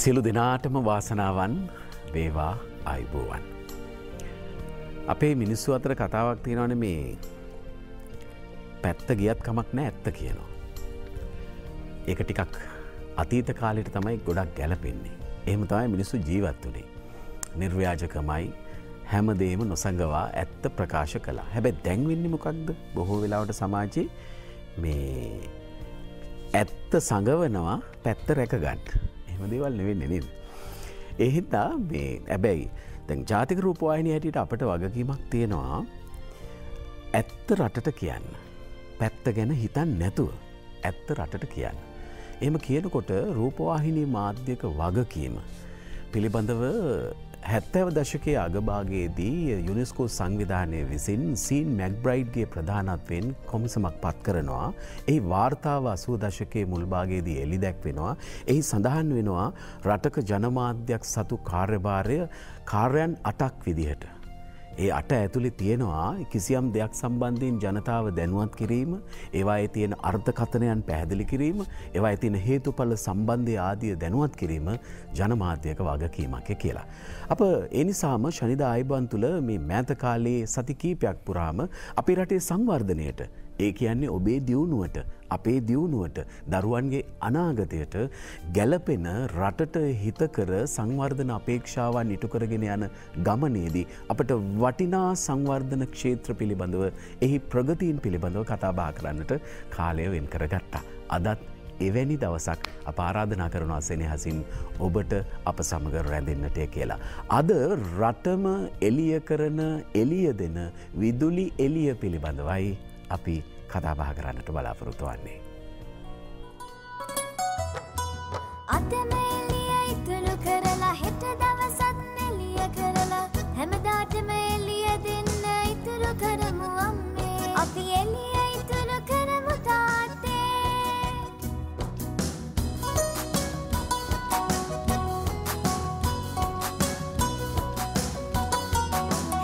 සියලු දෙනාටම වාසනාවන් වේවා ආයුබෝවන්. අපේ මිනිස්සු අතර කතාවක් තියෙනවනේ මේ පැත්ත ගියත් කමක් නැහැ ඇත්ත කියනවා. ඒක ටිකක් අතීත කාලෙට තමයි ගොඩක් ගැලපෙන්නේ. එහෙම තමයි මිනිස්සු ජීවත් වුනේ. නිර්ව්‍යාජකමයි හැමදේම නොසඟවා ඇත්ත ප්‍රකාශ කළා. හැබැයි දැන් වෙන්නේ මොකක්ද? බොහෝ වෙලාවට සමාජයේ මේ ඇත්ත සඟවනවා පැත්ත රැක ගන්න. එහෙම දේවල් නෙවෙන්නේ නේද? ඒ හින්දා මේ හැබැයි දැන් ජාතික රූපවාහිනිය හැටියට අපට වගකීමක් තියෙනවා ඇත්ත රටට කියන්න. පැත්ත ගැන හිතන්නේ නැතුව ඇත්ත රටට කියන්න. එහෙම කියනකොට රූපවාහිනී මාධ්‍යක වගකීම පිළිබඳව 70 දශකයේ අගභාගයේදී යුනෙස්කෝ සංවිධානය විසින් සීන් මැක්බ්‍රයිඩ්ගේ ප්‍රධානත්වයෙන් කොමිසමක් පත් කරනවා. එහි වාර්තාව 80 දශකයේ මුල් භාගයේදී එළි දැක්වෙනවා. එහි සඳහන් වෙනවා රටක ජනමාධ්‍යයක් සතු කාර්යභාරය කාර්යයන් 8ක් විදිහට. ඒ 8 ඇතුලේ තියෙනවා කිසියම් දෙයක් සම්බන්ධයෙන් ජනතාව දැනුවත් කිරීම, ඒවායේ තියෙන අර්ථකථනයන් පැහැදිලි කිරීම, ඒවායේ තියෙන හේතුඵල සම්බන්ධය ආදිය දැනුවත් කිරීම ජනමාධ්‍යක වගකීමක් කියලා. අප ඒ නිසාම ශනිදා ආයිබන් තුල මේ මෑත කාලයේ සති කීපයක් පුරාම අපේ රටේ සංවර්ධනයට, ඒ කියන්නේ ඔබේ දියුණුවට, අපේ දියුණුවට, දරුවන්ගේ අනාගතයට ගැළපෙන රටට හිතකර සංවර්ධන අපේක්ෂාවන් ඉටු කරගෙන යන ගමනේදී අපට වටිනා සංවර්ධන ක්ෂේත්‍ර පිළිබඳව, එහි ප්‍රගතීන් පිළිබඳව කතා බහ කරන්නට කාලය වෙන් කරගත්තා. අදත් එවැනි දවසක් අප ආරාධනා කරනවා සෙනෙහසින් ඔබට අප සමග රැඳෙන්නට කියලා. අද රටම එළිය කරන, එළිය දෙන විදුලි එළිය පිළිබඳවයි අපි කතා බහ කරන්නට බලාපොරොත්තු වෙන්නේ. අදම එළිය ඉතුරු කරලා හෙට දවසත් එළිය කරලා හැමදාටම එළිය දෙන්න ඉතුරු කරමු අම්මේ. අපි එළිය ඉතුරු කරමු තාත්තේ.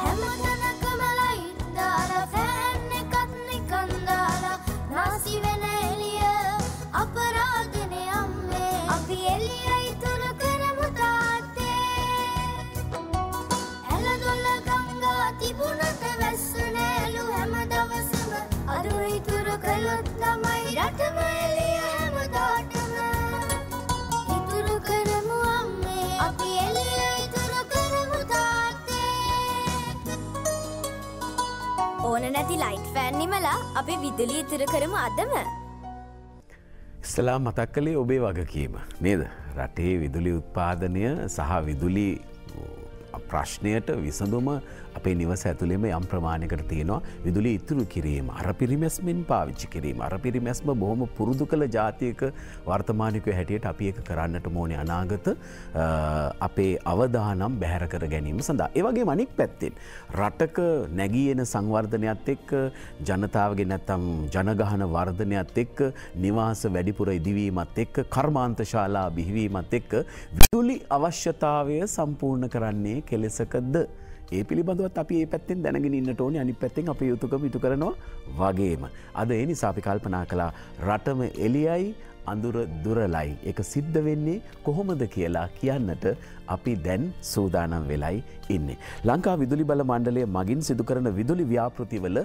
හැමතැනකම ලයිට් දාලා ෆෑන් එකත් නිකන් දාලා නාසි වෙන එළිය අපරාධනේ අම්මේ. අපි එළිය ඉතුරු කරමු තාත්තේ. ඇලදොල ගංගා තිබුණට වැස්ස නෑලු හැම දවසම අද ඉතුරු කළොත් තමයි රටම එළිය හැමදාටම ඉතුරු කරමු අම්මේ. අපි එළිය ඉතුරු කරමු තාත්තේ. ඕන නැති ලයිට් ෆෑන් නිමලා අපි විදුලිය ඉතුරු කරමු අදම. ඉස්සලා මතක් කළේ ඔබේ වගකීම නේද? රටේ විදුලි උත්පාදනය සහ විදුලි ප්‍රශ්නයට විසඳුම අපේ නිවස ඇතුළේම යම් ප්‍රමාණයකට තියෙනවා. විදුලි ඉතුරු කිරීම, අර පිරිමැස්මෙන් පාවිච්චි කිරීම, අර පිරිමැස්ම බොහොම පුරුදු කළ ජාතියක වර්තමානිකය හැටියට අපි ඒක කරන්නට ඕනේ අනාගත අපේ අවදානම් බැහැර කර ගැනීම සඳහා. ඒ වගේම අනික් පැත්තෙන් රටක නැගී එන සංවර්ධනයත් එක්ක, ජනතාවගේ නැත්තම් ජනගහන වර්ධනයත් එක්ක, නිවාස වැඩිපුර ඉදිවීමත් එක්ක, කර්මාන්ත ශාලා බිහිවීමත් එක්ක විදුලි අවශ්‍යතාවය සම්පූර්ණ කරන්නේ කෙලෙසකද? ඒ පිළිබඳවත් අපි ඒ පැත්තෙන් දැනගෙන ඉන්නට ඕනේ. අනිත් පැත්තෙන් අපේ යුතුයකම ඉටු කරනවා වගේම. අද ඒ නිසා අපි කල්පනා කළා රටම එළියයි අඳුර දුරලයි. ඒක සිද්ධ වෙන්නේ කොහොමද කියලා කියන්නට අපි දැන් සූදානම් වෙලයි ඉන්නේ. ලංකා විදුලි බල මණ්ඩලය මගින් සිදු කරන විදුලි ව්‍යාපෘතිවල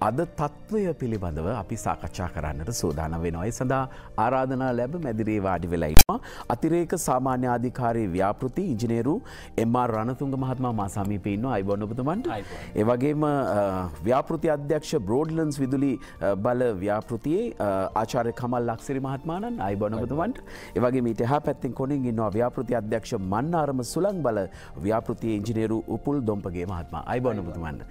අද තත්ත්වය පිළිබඳව අපි සාකච්ඡා කරන්නට සූදානම් වෙනවා. ඒ සඳහා ආරාධනා ලැබ මැදිරියේ වාඩි වෙලා ඉන්නවා අතිරේක සාමාන්‍ය අධිකාරී ව්‍යාපෘති ඉංජිනේරු එම්.ආර්. රණතුංග මහත්මයා මා සමීපේ ඉන්නවා. අයිබෝන් ඔබතුමන්ට. ඒ වගේම ව්‍යාපෘති අධ්‍යක්ෂ බ්‍රෝඩ්ලන්ඩ්ස් විදුලි බල ව්‍යාපෘතියේ ආචාර්ය කමල් ලක්සිරි මහත්මයාණන් අයිබෝන් ඔබතුමන්ට. ඒ වගේම ඊට එහා පැත්තෙන් කොණින් ඉන්නවා ව්‍යාපෘති අධ්‍යක්ෂ මන්නාරම සුලං බල ව්‍යාපෘතියේ ඉංජිනේරු උපුල් දොම්පගේ මහත්මයා. අයිබෝන් ඔබතුමන්ට.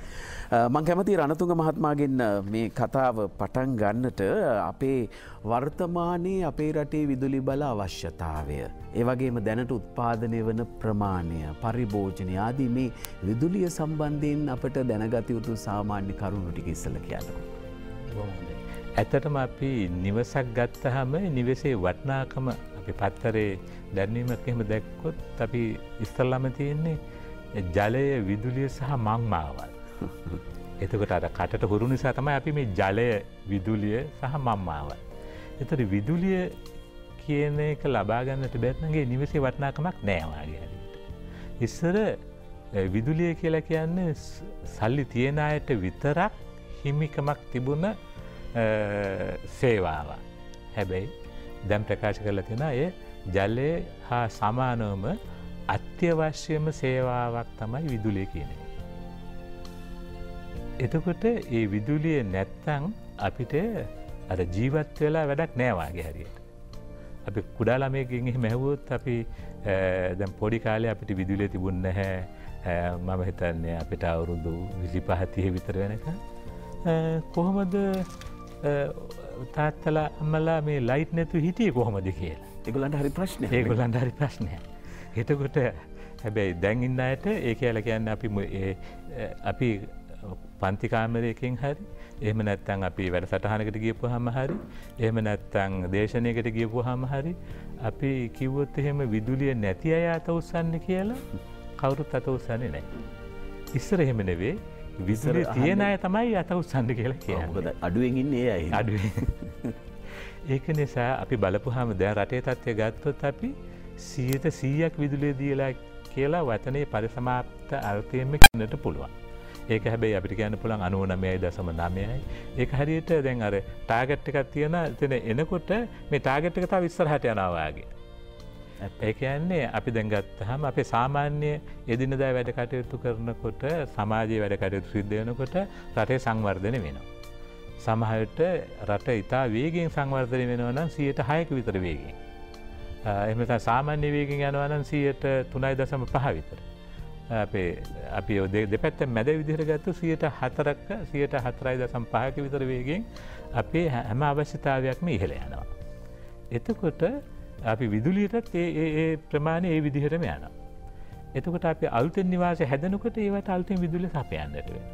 මම කැමති රණතුංග මහත්මයාගෙන් මේ කතාව පටන් ගන්නට. අපේ වර්තමානයේ අපේ රටේ විදුලි බල අවශ්‍යතාවය, ඒ වගේම දැනට උත්පාදනය වන ප්‍රමාණය, පරිභෝජනය ආදී මේ විදුලිය සම්බන්ධයෙන් අපට දැනගත යුතු සාමාන්‍ය කරුණු ටික ඉස්සෙල්ලා කියන්නකෝ. ඇත්තටම අපි නිවසක් ගත්තහම නිවසේ වටිනාකම අපි පත්තරේ දැන්වීමක් එහෙම දැක්කොත් අපි ඉස්සල්ලාම තියෙන්නේ ජලය, විදුලිය සහ මංමාවල්. එතකොට අර කටට හුරු නිසා තමයි අපි මේ ජලය, විදුලිය සහ මංමාවල්. එතකොට විදුලිය කියන එක ලබාගන්නට බැත්නගේ නිවසේ වටනාකමක් නෑවාගේ හරිට. ඉස්සර විදුලිය කියලා කියන්නේ සල්ලි තියෙන අයට විතරක් හිමිකමක් තිබුණ සේවාව. හැබැයි දැම් ප්‍රකාශ කරලා තියෙන ඒ ජලය හා සමානවම අත්‍යවශ්‍යම සේවාවක් තමයි විදුලිය කියන එක. එතකොට ඒ විදුලිය නැත්තං අපිට අර ජීවත් වෙලා වැඩක් නෑවාගේ හරියට. අපි කුඩාළමයකින් මැහවුවොත් අපි දැම් පොඩි කාලේ අපිට විදුලිය තිබුණ නැහැ. මම හිතන්නේ අපිට අවුරුදු 25 විතර වෙනක කොහොමද තාත්තලා අම්මලා මේ ලයිට් නැතු හිටියේ කොහොමද කියලා. ඒගොල්ලන්ට හරි ප්‍රශ්නයක්. ඒගොල්ලන්ට හරි ප්‍රශ්නයක්. එතකොට හැබැයි දැන් ඉන්න අයට ඒ කියලා කියන්නේ අපි පන්ති කාමරයකින් හරි එහෙම නැත්නම් අපි වැඩසටහනකට ගියපුවාම හරි එහෙම නැත්නම් දේශනයකට ගියපුවාම හරි අපි කිව්වොත් එහෙම විදුලිය නැති අය අත උස්සන්නේ කියලා කවුරුත් අත උස්සන්නේ නැහැ. ඉස්සර එහෙම නෙවෙයි විදුලිය තියෙන අය තමයි අත උස්සන්නේ කියලා කියන්නේ. මොකද අඩුවෙන් ඉන්නේ ඒ අය. අඩුවෙන්. ඒක නිසා අපි බලපුවාම දැන් රටේ තත්ත්වය ගත්තොත් අපි 100% විදුලිය දීලා කියලා වචනේ පරිසමාප්ත අර්ථයෙන්ම කියන්නට පුළුවන්. ඒක හැබැයි අපිට කියන්න පුළුවන් 99.9යි. ඒක හරියට දැන් අර ටාගට් එකක් තියෙන එතන එනකොට මේ ටාගට් එක තව ඉස්සරහට යනවා වගේ. ඒ කියන්නේ අපි දැන් ගත්තාම අපේ සාමාන්‍ය එදිනදා වැඩ කටයුතු කරනකොට සමාජයේ වැඩ කටයුතු සිද්ධ වෙනකොට රටේ සංවර්ධනය වෙනවා. සමහරට රට ඉතා වේගෙන් සංවර්ධනය වෙනවා නම් 6% විතර වේගෙන්. එහෙම නැත්නම් සාමාන්‍ය වේගෙන් යනවා නම් 3.5 විතර. අපි දෙපැත්තෙන් මැද විදිහට ගත්තොත් 4%ක 4.5ක විතර වේගෙන් අපේ හැම අවශ්‍යතාවයක්ම ඉහළ යනවා. එතකොට අපි විදුලියටත් ඒ ප්‍රමාණය ඒ විදිහටම යනවා. එතකොට අපි අලුතෙන් නිවාස හැදෙනකොට ඒවට අලුතෙන් විදුලිය සපයන්නට වෙනවා.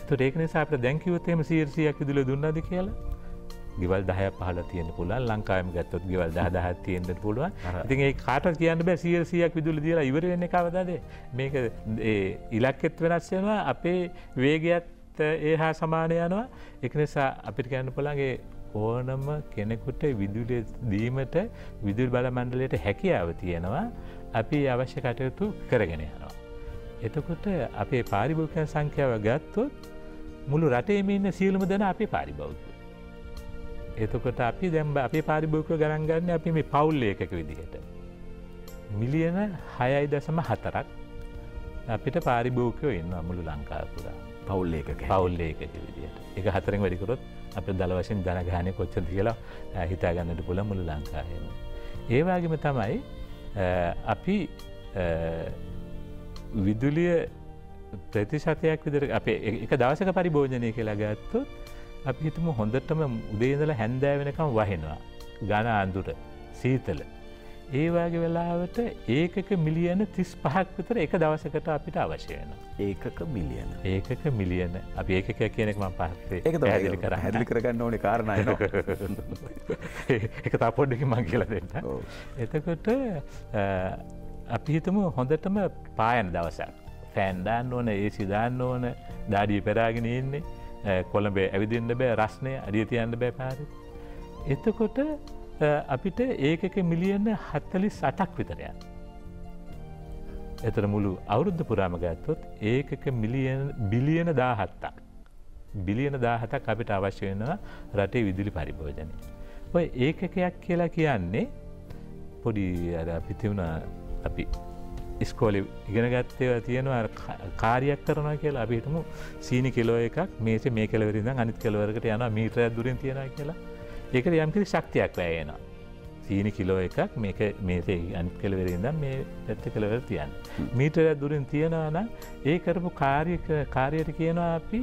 ඒතකොට ඒක නිසා අපිට දැන් කිව්වොත් එහෙම 100%ක් විදුලිය දුන්නාද කියලා ගෙවල් 10ක් 15 තියෙන්න පුළුවන්. ලංකාවෙම ගත්තොත් ගෙවල් 10,000ක් තියෙන්න පුළුවන්. ඉතින් ඒ කාටවත් කියන්න බෑ 100%ක් විදුලිය දීලා ඉවර වෙන්නේ කවදාද? මේක ඒ ඉලක්කෙත් වෙනස් වෙනවා. අපේ වේගයත් ඒ හා සමාන යනවා. ඒක නිසා අපිට කියන්න පුළුවන් ඕනම කෙනෙකුට විදුලිය දීමට විදුලි බල මණ්ඩලයට හැකියාව තියෙනවා. අපි අවශ්‍ය කටයුතු කරගෙන යනවා. එතකොට අපේ පාරිභෝගිකයන් සංඛ්‍යාව ගත්තොත් මුළු රටේම ඉන්න සියලුම දෙනා අපේ පාරිභෝගිකයෝ. එතකොට අපි දැන් අපේ පාරිභෝගිකයෝ ගණන් ගන්න අපි මේ පවුල් ඒකක විදිහට. මිලියන 6.4ක් අපිට පාරිභෝගිකයෝ ඉන්නවා මුළු ලංකාව පුරා. පවුල් ඒකක. පවුල් ඒකක විදිහට. ඒක 4න් වැඩි කරොත් අපේ දල වශයෙන් ජනගහනය කොච්චරද කියලා හිතා ගන්නට පුළුවන් මුළු ලංකාවේම. ඒ වගේම තමයි අපි විදුලිය ප්‍රතිශතයක් විදිහට අපේ එක දවසක පරිභෝජනය කියලා ගත්තොත් අපි හිතමු හොඳටම උදේ ඉඳලා හැන්දෑව වෙනකම් වහිනවා. ඝන අඳුර, සීතල. ඒ වගේ වෙලාවට ඒකක මිලියන 35ක් විතර එක දවසකට අපිට අවශ්‍ය වෙනවා. ඒකක මිලියන. ඒකක මිලියන. අපි ඒකක කියන එක මම පස්සේ ඒක තමයි පැහැදිලි කරගන්න ඕනේ කාරණා එනවා. ඒක තව පොඩ්ඩකින් මම කියලා දෙන්න. එතකොට අපි හිතමු හොඳටම පායන දවසක්. ෆෑන් දාන්න ඕන, AC දාන්න ඕන, දාඩිය පෙරාගෙන ඉන්නේ. කොළඹ ඇවිදින්න බෑ, රස්නේ අඩිය තියන්න බෑ පාරේ. එතකොට අපිට ඒකක මිලියන 48ක් විතර යනවා. එතන මුළු අවුරුද්ද පුරාම ගත්තොත් ඒකක බිලියන 17ක්. බිලියන 17ක් අපිට අවශ්‍ය වෙනවා රටේ විදුලි පරිභෝජනය. ඔය ඒකකයක් කියලා කියන්නේ පොඩි අපි තියුණා අපි ඉස්කෝලේ ඉගෙන ගත්තේ තියෙනවා කාර්යයක් කරනවා කියලා. අපි හිතමු සීනි කිලෝ එකක් මේ කෙළවරින් ඉඳන් අනිත් කෙළවරකට යනවා මීටරයක් දුරින් තියනවා කියලා. ඒකට යම්කිසි ශක්තියක් වැය වෙනවා. සීනි කිලෝ එකක් මේසේ අනිත් කෙළවරින් ඉඳන් මේ පැත්ත කෙළවර තියන්න. මීටරයක් දුරින් තියනවා නම් ඒ කරපු කාර්යයට කියනවා අපි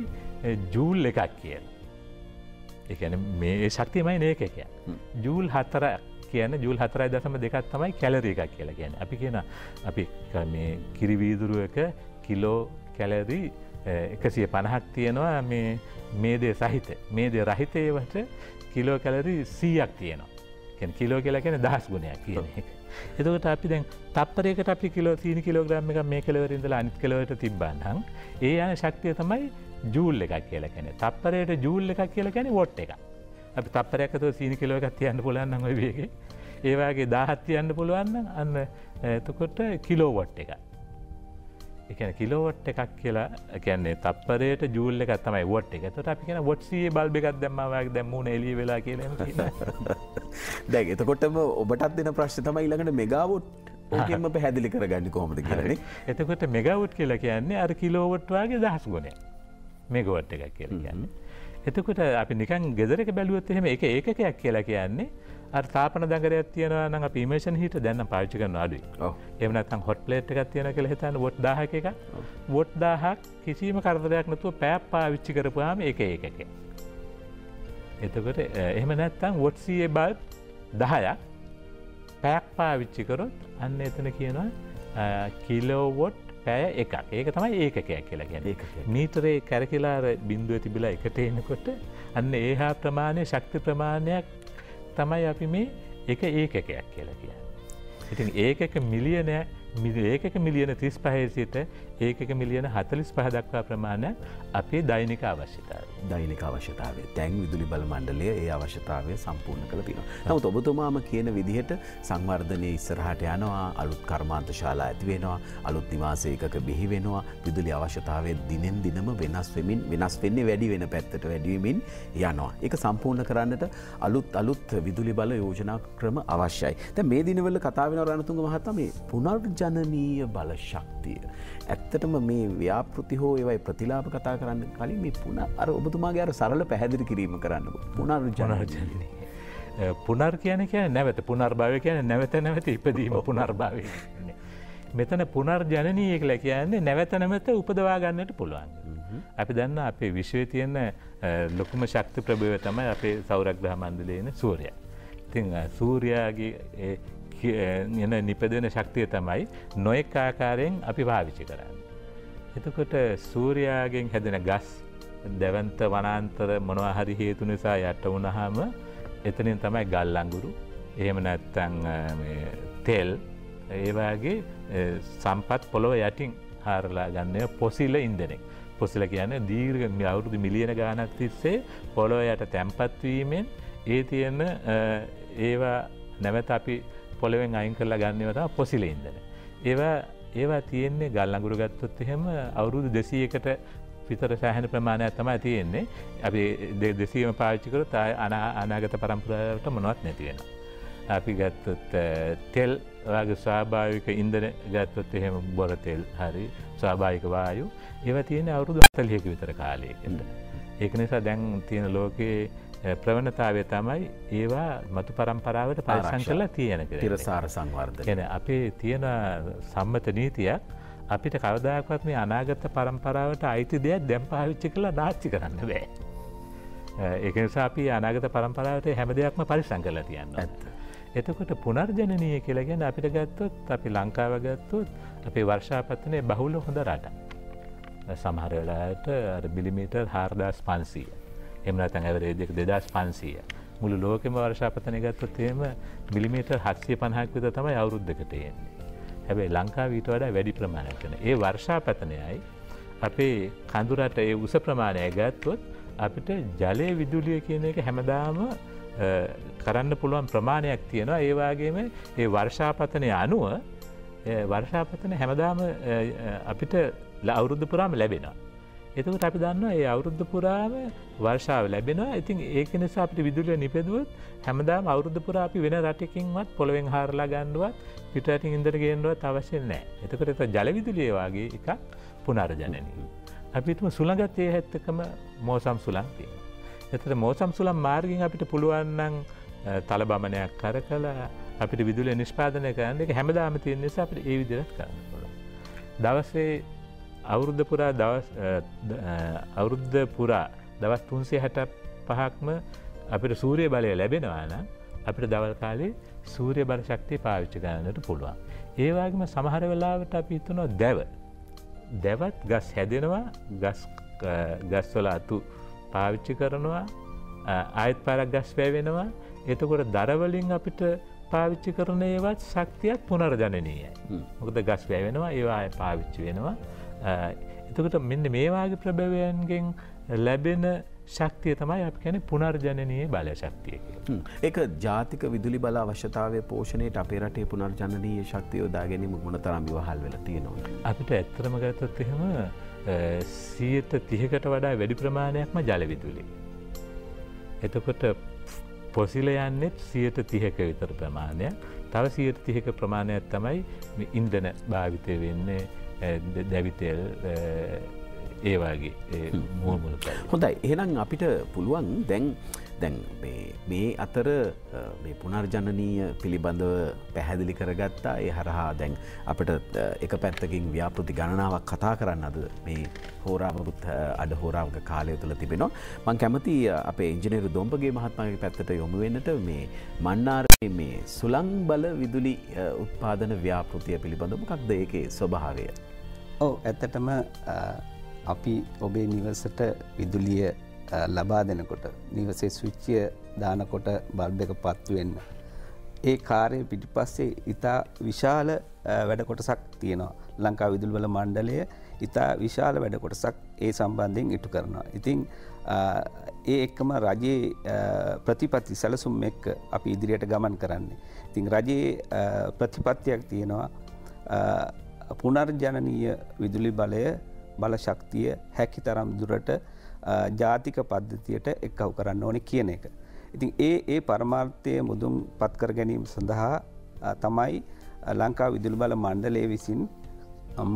ජූල් එකක් කියලා. ඒ කියන්නේ මේ ශක්තියමයි මේක කියන්නේ. ජූල් 4 කියන්නේ ජූල් 4.2ක් තමයි කැලරි එකක් කියලා කියන්නේ. අපි කියන අපි මේ කිරි වීදුරුවක කිලෝ කැලරි 150ක් තියෙනවා මේදේ සහිත. මේදේ රහිත ඒවට කිලෝ කැලරි 100ක් තියෙනවා. කියන්නේ කිලෝ කියලා කියන්නේ 10 ගුණයක් කියන එක. එතකොට අපි දැන් තප්පරයකට අපි කිලෝ 3 කිලෝග්‍රෑම් එකක් මේ කෙළවර ඉඳලා අනිත් කෙළවරට තිබ්බා නම් ඒ යන ශක්තිය තමයි ජූල් එකක් කියලා කියන්නේ. තප්පරයට ජූල් එකක් කියලා කියන්නේ වොට් එකක්. අපි තප්පරයක් අතව 3 කිලෝ එකක් තියන්න පුළුවන් නම් ওই වේගේ ඒවාගේ 1000ක් තියන්න පුළුවන් නම් අන්න එතකොට කිලෝවොට් එක. ඒ කියන්නේ කිලෝවොට් එකක් කියලා කියන්නේ තප්පරයට ජූල් එකක් තමයි වොට් එක. එතකොට අපි කියන වොට් 100 බල්බ් එකක් දැම්මා වගේ දැම්මුණ එළිය වෙලා කියලා එහෙම කියනවා. දැන් එතකොටම ඔබටත් දෙන ප්‍රශ්නේ තමයි ඊළඟට මෙගාවොට් ඕකෙන්ම පැහැදිලි කරගන්නේ කොහොමද කියලානේ. එතකොට මෙගාවොට් කියලා කියන්නේ අර කිලෝවොට් වගේ 10 ගුණයක්. මෙගාවොට් එකක් කියලා කියන්නේ. එතකොට අපි නිකන් ගෙදරක බැලුවොත් එහෙම එක ඒකකයක් කියලා කියන්නේ අර තාපන දඟරයක් තියෙනවා නම් අපි ඉමර්ෂන් හීටර් දැන් නම් පාවිච්චි කරනවා අඩුයි. ඔව්. එහෙම නැත්නම් හොට් ප්ලේට් එකක් තියෙනවා කියලා හිතන්න වොට් 1000ක එකක්. වොට් 1000ක් කිසිම කරදරයක් නැතුව පැයක් පාවිච්චි කරපුවාම ඒක ඒකකයක්. එතකොට එහෙම නැත්නම් වොට් 100 බල්බ් 10ක් පැයක් පාවිච්චි කරොත් අන්න එතන කියනවා කිලෝවොට් පැය එකක්. ඒක තමයි ඒකකයක් කියලා කියන්නේ. මීටරේ කැරකිලා බිඳුවේ තිබිලා එකට එනකොට අන්න ඒහා ප්‍රමාණය ශක්ති ප්‍රමාණයක් තමයි අපි මේ එක ඒකකයක් කියලා කියන්නේ. ඉතින් ඒකක මිලියන ඒකක මිලියන 35 සිට ඒකක මිලියන 45 දක්වා ප්‍රමාණයක් අපේ දෛනික අවශ්‍යතාවය. දෛනික අවශ්‍යතාවය. දැන් විදුලි බල මණ්ඩලය ඒ අවශ්‍යතාවය සම්පූර්ණ කරලා තියෙනවා. නමුත් ඔබතුමාම කියන විදිහට සංවර්ධනයේ ඉස්සරහට යනවා, අලුත් කර්මාන්ත ශාලා ඇති වෙනවා, අලුත් නිවාස ඒකක බිහි වෙනවා. විදුලි අවශ්‍යතාවය දිනෙන් දිනම වෙනස් වෙන්නේ වැඩි වෙන පැත්තට වැඩි වෙමින් යනවා. ඒක සම්පූර්ණ කරන්නට අලුත් විදුලි බල යෝජනා ක්‍රම අවශ්‍යයි. දැන් මේ දිනවල කතා වෙනවා රණතුංග මහතා මේ පුනර්ජනනීය බල ශක්තිය. ඇත්තටම මේ ව්‍යාපෘති හෝ ඒවයි ප්‍රතිලාභ කතා කරන්න කලින් මේ අර ඔබතුමාගේ අර සරල පැහැදිලි කිරීම කරන්න. පුනර්ජනනීය. පුනර් කියන්නේ නැවත පුනර්භවය කියන්නේ නැවත ඉපදීම පුනර්භවය. මෙතන පුනර්ජනනීය කියලා කියන්නේ නැවත උපදවා ගන්නට පුළුවන්. අපි දන්නා අපේ විශ්වයේ තියෙන ලොකුම ශක්ති ප්‍රභවය තමයි අපේ සෞරග්‍රහ මණ්ඩලයේ ඉන්න සූර්යයා. ඉතින් සූර්යාගේ එන නිපදෙන ශක්තිය තමයි නොයෙක් ආකාරයෙන් අපි පාවිච්චි කරන්නේ. එතකොට සූර්යාගෙන් හැදෙන ගස් දැවන්ත වනාන්තර මොනවා හරි හේතු නිසා යට වුණාම එතනින් තමයි ගල් අඟුරු එහෙම නැත්නම් මේ තෙල් ඒ වගේ සම්පත් පොළොව යටින් හාරලා ගන්න පොසිල ඉන්ධනයක්. පොසිල කියන්නේ දීර්ඝ අවුරුදු මිලියන ගාණක් තිස්සේ පොළොව යට තැම්පත් වීමෙන් ඒ තියෙන ඒවා නැවත අපි පොළවෙන් අයින් කරලා ගන්නවා තමයි පොසිල ඉන්ධන. ඒවා තියෙන්නේ ගල් අඟුරු ගත්තොත් එහෙම අවුරුදු 200කට විතර සෑහෙන ප්‍රමාණයක් තමයි තියෙන්නේ. අපි 200ම පාවිච්චි කරොත් අනාගත පරම්පරාවට මොනවත් නැති වෙනවා. අපි ගත්තොත් තෙල් වගේ ස්වාභාවික ඉන්ධන ගත්තොත් එහෙම බොර තෙල් හරි ස්වාභාවික වායු ඒවා තියෙන්නේ අවුරුදු 40ක විතර කාලයකට. ඒක නිසා දැන් තියෙන ලෝකයේ ප්‍රවණතාවය තමයි ඒවා මතු පරම්පරාවට පරිසම් කරලා තියෙන කියලා. තිරසාර සංවර්ධනය. කියන්නේ අපේ තියෙන සම්මත නීතියක් අපිට කවදාකවත් මේ අනාගත පරම්පරාවට අයිති දෙයක් දැන් පාවිච්චි කරලා නාස්ති කරන්න බෑ. ඒක නිසා අපි අනාගත පරම්පරාවට හැම දෙයක්ම පරිසම් කරලා තියනවා. එතකොට පුනර්ජනනීය කියලා කියන්නේ අපිට ගත්තොත් අපි ලංකාව ගත්තොත් අපේ වර්ෂාපතනයේ බහුල හොඳ රටක්. සමහර වෙලාවට අර මිලිමීටර් 4500 එහෙම නැත්නම් ඇවරේජ් එක 2500. මුළු ලෝකෙම වර්ෂාපතනය ගත්තොත් එහෙම මිලිමීටර් 750ක් විතර තමයි අවුරුද්දකට එන්නේ. හැබැයි ලංකාව ඊට වඩා වැඩි ප්‍රමාණයක් වෙන. ඒ වර්ෂාපතනයයි අපේ කඳුරට ඒ උස ප්‍රමාණය ගත්තොත් අපිට ජලය විදුලිය කියන එක හැමදාම කරන්න පුළුවන් ප්‍රමාණයක් තියෙනවා. ඒ වගේම ඒ වර්ෂාපතනය අනුව වර්ෂාපතන හැමදාම අපිට අවුරුද්ද පුරාම ලැබෙනවා. එතකොට අපි දන්නවා ඒ අවුරුද්ද පුරාම වර්ෂාව ලැබෙනවා. ඉතින් ඒක නිසා අපිට විදුලිය නිපැදුවොත් හැමදාම අවුරුද්ද පුරා අපි වෙන රටකින්වත් පොළවෙන් හාරලා ගන්නවත් පිටරටින් ඉන්දර ගේන්නවත් අවශ්‍ය නැහැ. එතකොට ඒක ජල විදුලිය වගේ එකක් පුනර්ජනනීය. අපි හිතමු සුළඟත් ඒ හැත්තකම මෝසම් සුළං තියෙනවා. එතකොට මෝසම් සුළං මාර්ගයෙන් අපිට පුළුවන් නම් තලබමනයක් කරකලා අපිට විදුලිය නිෂ්පාදනය කරන්න ඒක හැමදාම තියෙන නිසා අපිට ඒ විදිහට කරන්න පුළුවන්. දවසේ අවුරුද්ද පුරා දවස් 365ක්ම අපිට සූර්ය බලය ලැබෙනවා නම් අපිට දවල් කාලේ සූර්ය බල ශක්තිය පාවිච්චි කරන්නට පුළුවන්. ඒ වගේම සමහර වෙලාවට අපි හිතනවා දැවත් ගස් හැදෙනවා, ගස් වල අතු පාවිච්චි කරනවා, ආයෙත් පාරක් ගස් වැවෙනවා. එතකොට දර වලින් අපිට පාවිච්චි කරන ඒවත් ශක්තියක් පුනර්ජනනීයයි. මොකද ගස් වැවෙනවා, ඒවා ආයෙ පාවිච්චි වෙනවා. එතකොට මෙන්න මේ වාගේ ප්‍රභවයන්ගෙන් ලැබෙන ශක්තිය තමයි අපි කියන්නේ පුනර්ජනනීය බල ශක්තිය කියලා. ඒක ජාතික විදුලි බල අවශ්‍යතාවය පෝෂණයට අපේ රටේ පුනර්ජනනීය ශක්තිය යොදා ගැනීම මොනතරම් ඉවහල් වෙලා තියෙනවද? අපිට ඇත්තටම ගත්තොත් එහෙම 130කට වඩා වැඩි ප්‍රමාණයක්ම ජල විදුලි. එතකොට පොසිල යන්නේ 130ක විතර ප්‍රමාණයක්. තව 130ක ප්‍රමාණයක් තමයි ඉන්ධන භාවිතය වෙන්නේ දැවිතෙල් ඒ වගේ මුල්මුල්. හොඳයි. එහෙනම් අපිට පුළුවන් දැන් මේ අතර මේ පුනර්ජනනීය පිළිබඳව පැහැදිලි කරගත්තා. ඒ හරහා දැන් අපිට එක පැත්තකින් ව්‍යාපෘති ගණනාවක් කතා කරන්න අද මේ හෝරාවරුත් අඩ හෝරාවක කාලය තුළ තිබෙනවා. මම කැමති අපේ ඉංජිනේරු දොම්බගේ මහත්මයාගේ පැත්තට යොමු වෙන්නට මේ මන්නාරේ මේ සුළං බල විදුලි උත්පාදන ව්‍යාපෘතිය පිළිබඳව මොකක්ද ඒකේ ස්වභාවය? ඔව් ඇත්තටම අපි ඔබේ නිවසට විදුලිය ලබා දෙනකොට නිවසේ ස්විච්චය දානකොට බල්බ් එක පත්තු වෙන්න ඒ කාර්යය පිටිපස්සේ ඉතා විශාල වැඩ කොටසක් තියෙනවා. ලංකා විදුලි බල මණ්ඩලය ඉතා විශාල වැඩ කොටසක් ඒ සම්බන්ධයෙන් ඉටු කරනවා. ඉතින් ඒ එක්කම රජයේ ප්‍රතිපත්ති සැලසුම් එක්ක අපි ඉදිරියට ගමන් කරන්නේ. ඉතින් රජයේ ප්‍රතිපත්තියක් තියෙනවා පුනර්ජනනීය විදුලි බලය බල ශක්තිය හැකි තරම් දුරට ජාතික පද්ධතියට එක්කව කරන්න ඕනේ කියන එක. ඉතින් ඒ පරමාර්ථය මුදුන් පත් කර ගැනීම සඳහා තමයි ලංකා විදුලි බල මණ්ඩලය විසින්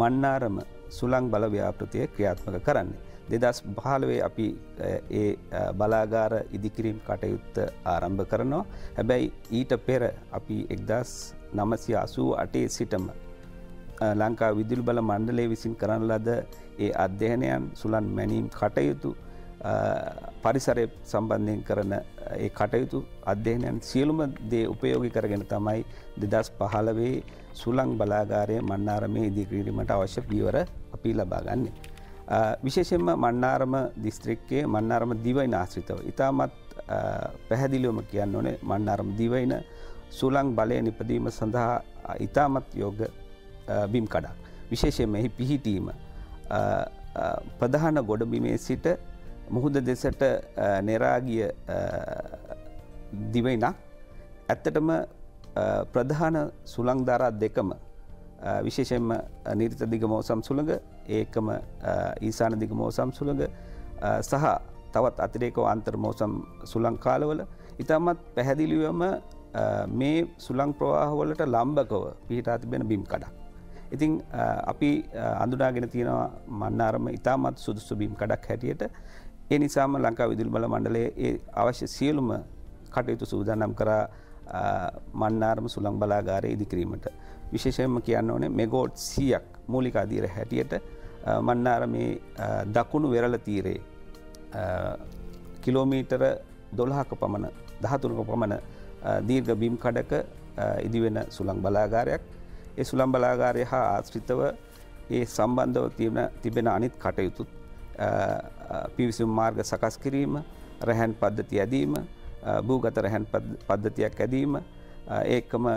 මන්නාරම සුළං බල ව්‍යාපෘතිය ක්‍රියාත්මක කරන්නේ. 2015 අපි ඒ බලාගාර ඉදිකිරීම් කටයුත්ත ආරම්භ කරනවා. හැබැයි ඊට පෙර අපි 1988 සිටම ලංකා විදුලි බල මණ්ඩලය විසින් කරන ලද ඒ අධ්‍යයනයන් සුළං මැනීම් කටයුතු පරිසරය සම්බන්ධයෙන් කරන ඒ කටයුතු අධ්‍යයනයන් සියලුම දේ උපයෝගී කරගෙන තමයි 2015 සුළං බලාගාරය මන්නාරමේ ඉදිකිරීමට අවශ්‍ය පියවර අපි ලබා ගන්නේ. විශේෂයෙන්ම මන්නාරම දිස්ත්‍රික්කයේ මන්නාරම දිවයින ආශ්‍රිතව ඉතාමත් පැහැදිලිවම කියන්න ඕනේ මන්නාරම දිවයින සුළං බලය නිපදීම සඳහා ඉතාමත් යෝග්‍ය බිම් කඩක්. විශේෂයෙන්ම එහි පිහිටීම ප්‍රධාන ගොඩබිමේ සිට මුහුද දෙසට නෙරාගිය දිවයිනක් ඇත්තටම ප්‍රධාන සුළං දරා දෙකම විශේෂයෙන්ම නිරිත දිග මෝසම් සුළඟ ඒකම ඊසාන දිග මෝසම් සුළඟ සහ තවත් අතිරේක ආන්තර මෝසම් සුළං කාලවල ඉතාමත් පැහැදිලිවම මේ සුළං ප්‍රවාහවලට ලම්බකව පිහිටා තිබෙන බිම් කඩක්. ඉතින් අපි අඳුනාගෙන තියෙනවා මන්නාරම ඉතාමත් සුදුසු බිම් කඩක් හැටියට. ඒ නිසාම ලංකා විදුලි බල මණ්ඩලයේ ඒ අවශ්‍ය සියලුම කටයුතු සූදානම් කරා මන්නාරම සුළං බලාගාරය ඉදිකිරීමට. විශේෂයෙන්ම කියන්න ඕනේ මෙගෝට් 100ක් මූලික අධීර හැටියට මන්නාරමේ දකුණු වෙරළ තීරයේ කිලෝමීටර 12ක පමණ 13ක පමණ දීර්ඝ බිම් කඩක ඉදිවෙන සුළං බලාගාරයක්. ඒ සුළං බලාගාරය හා ආශ්‍රිතව ඒ සම්බන්ධව තිබෙන අනිත් කටයුතුත් පිවිසුම් මාර්ග සකස් කිරීම, රැහැන් පද්ධති ඇදීම, භූගත රැහැන් පද්ධතියක් ඇදීම, ඒකම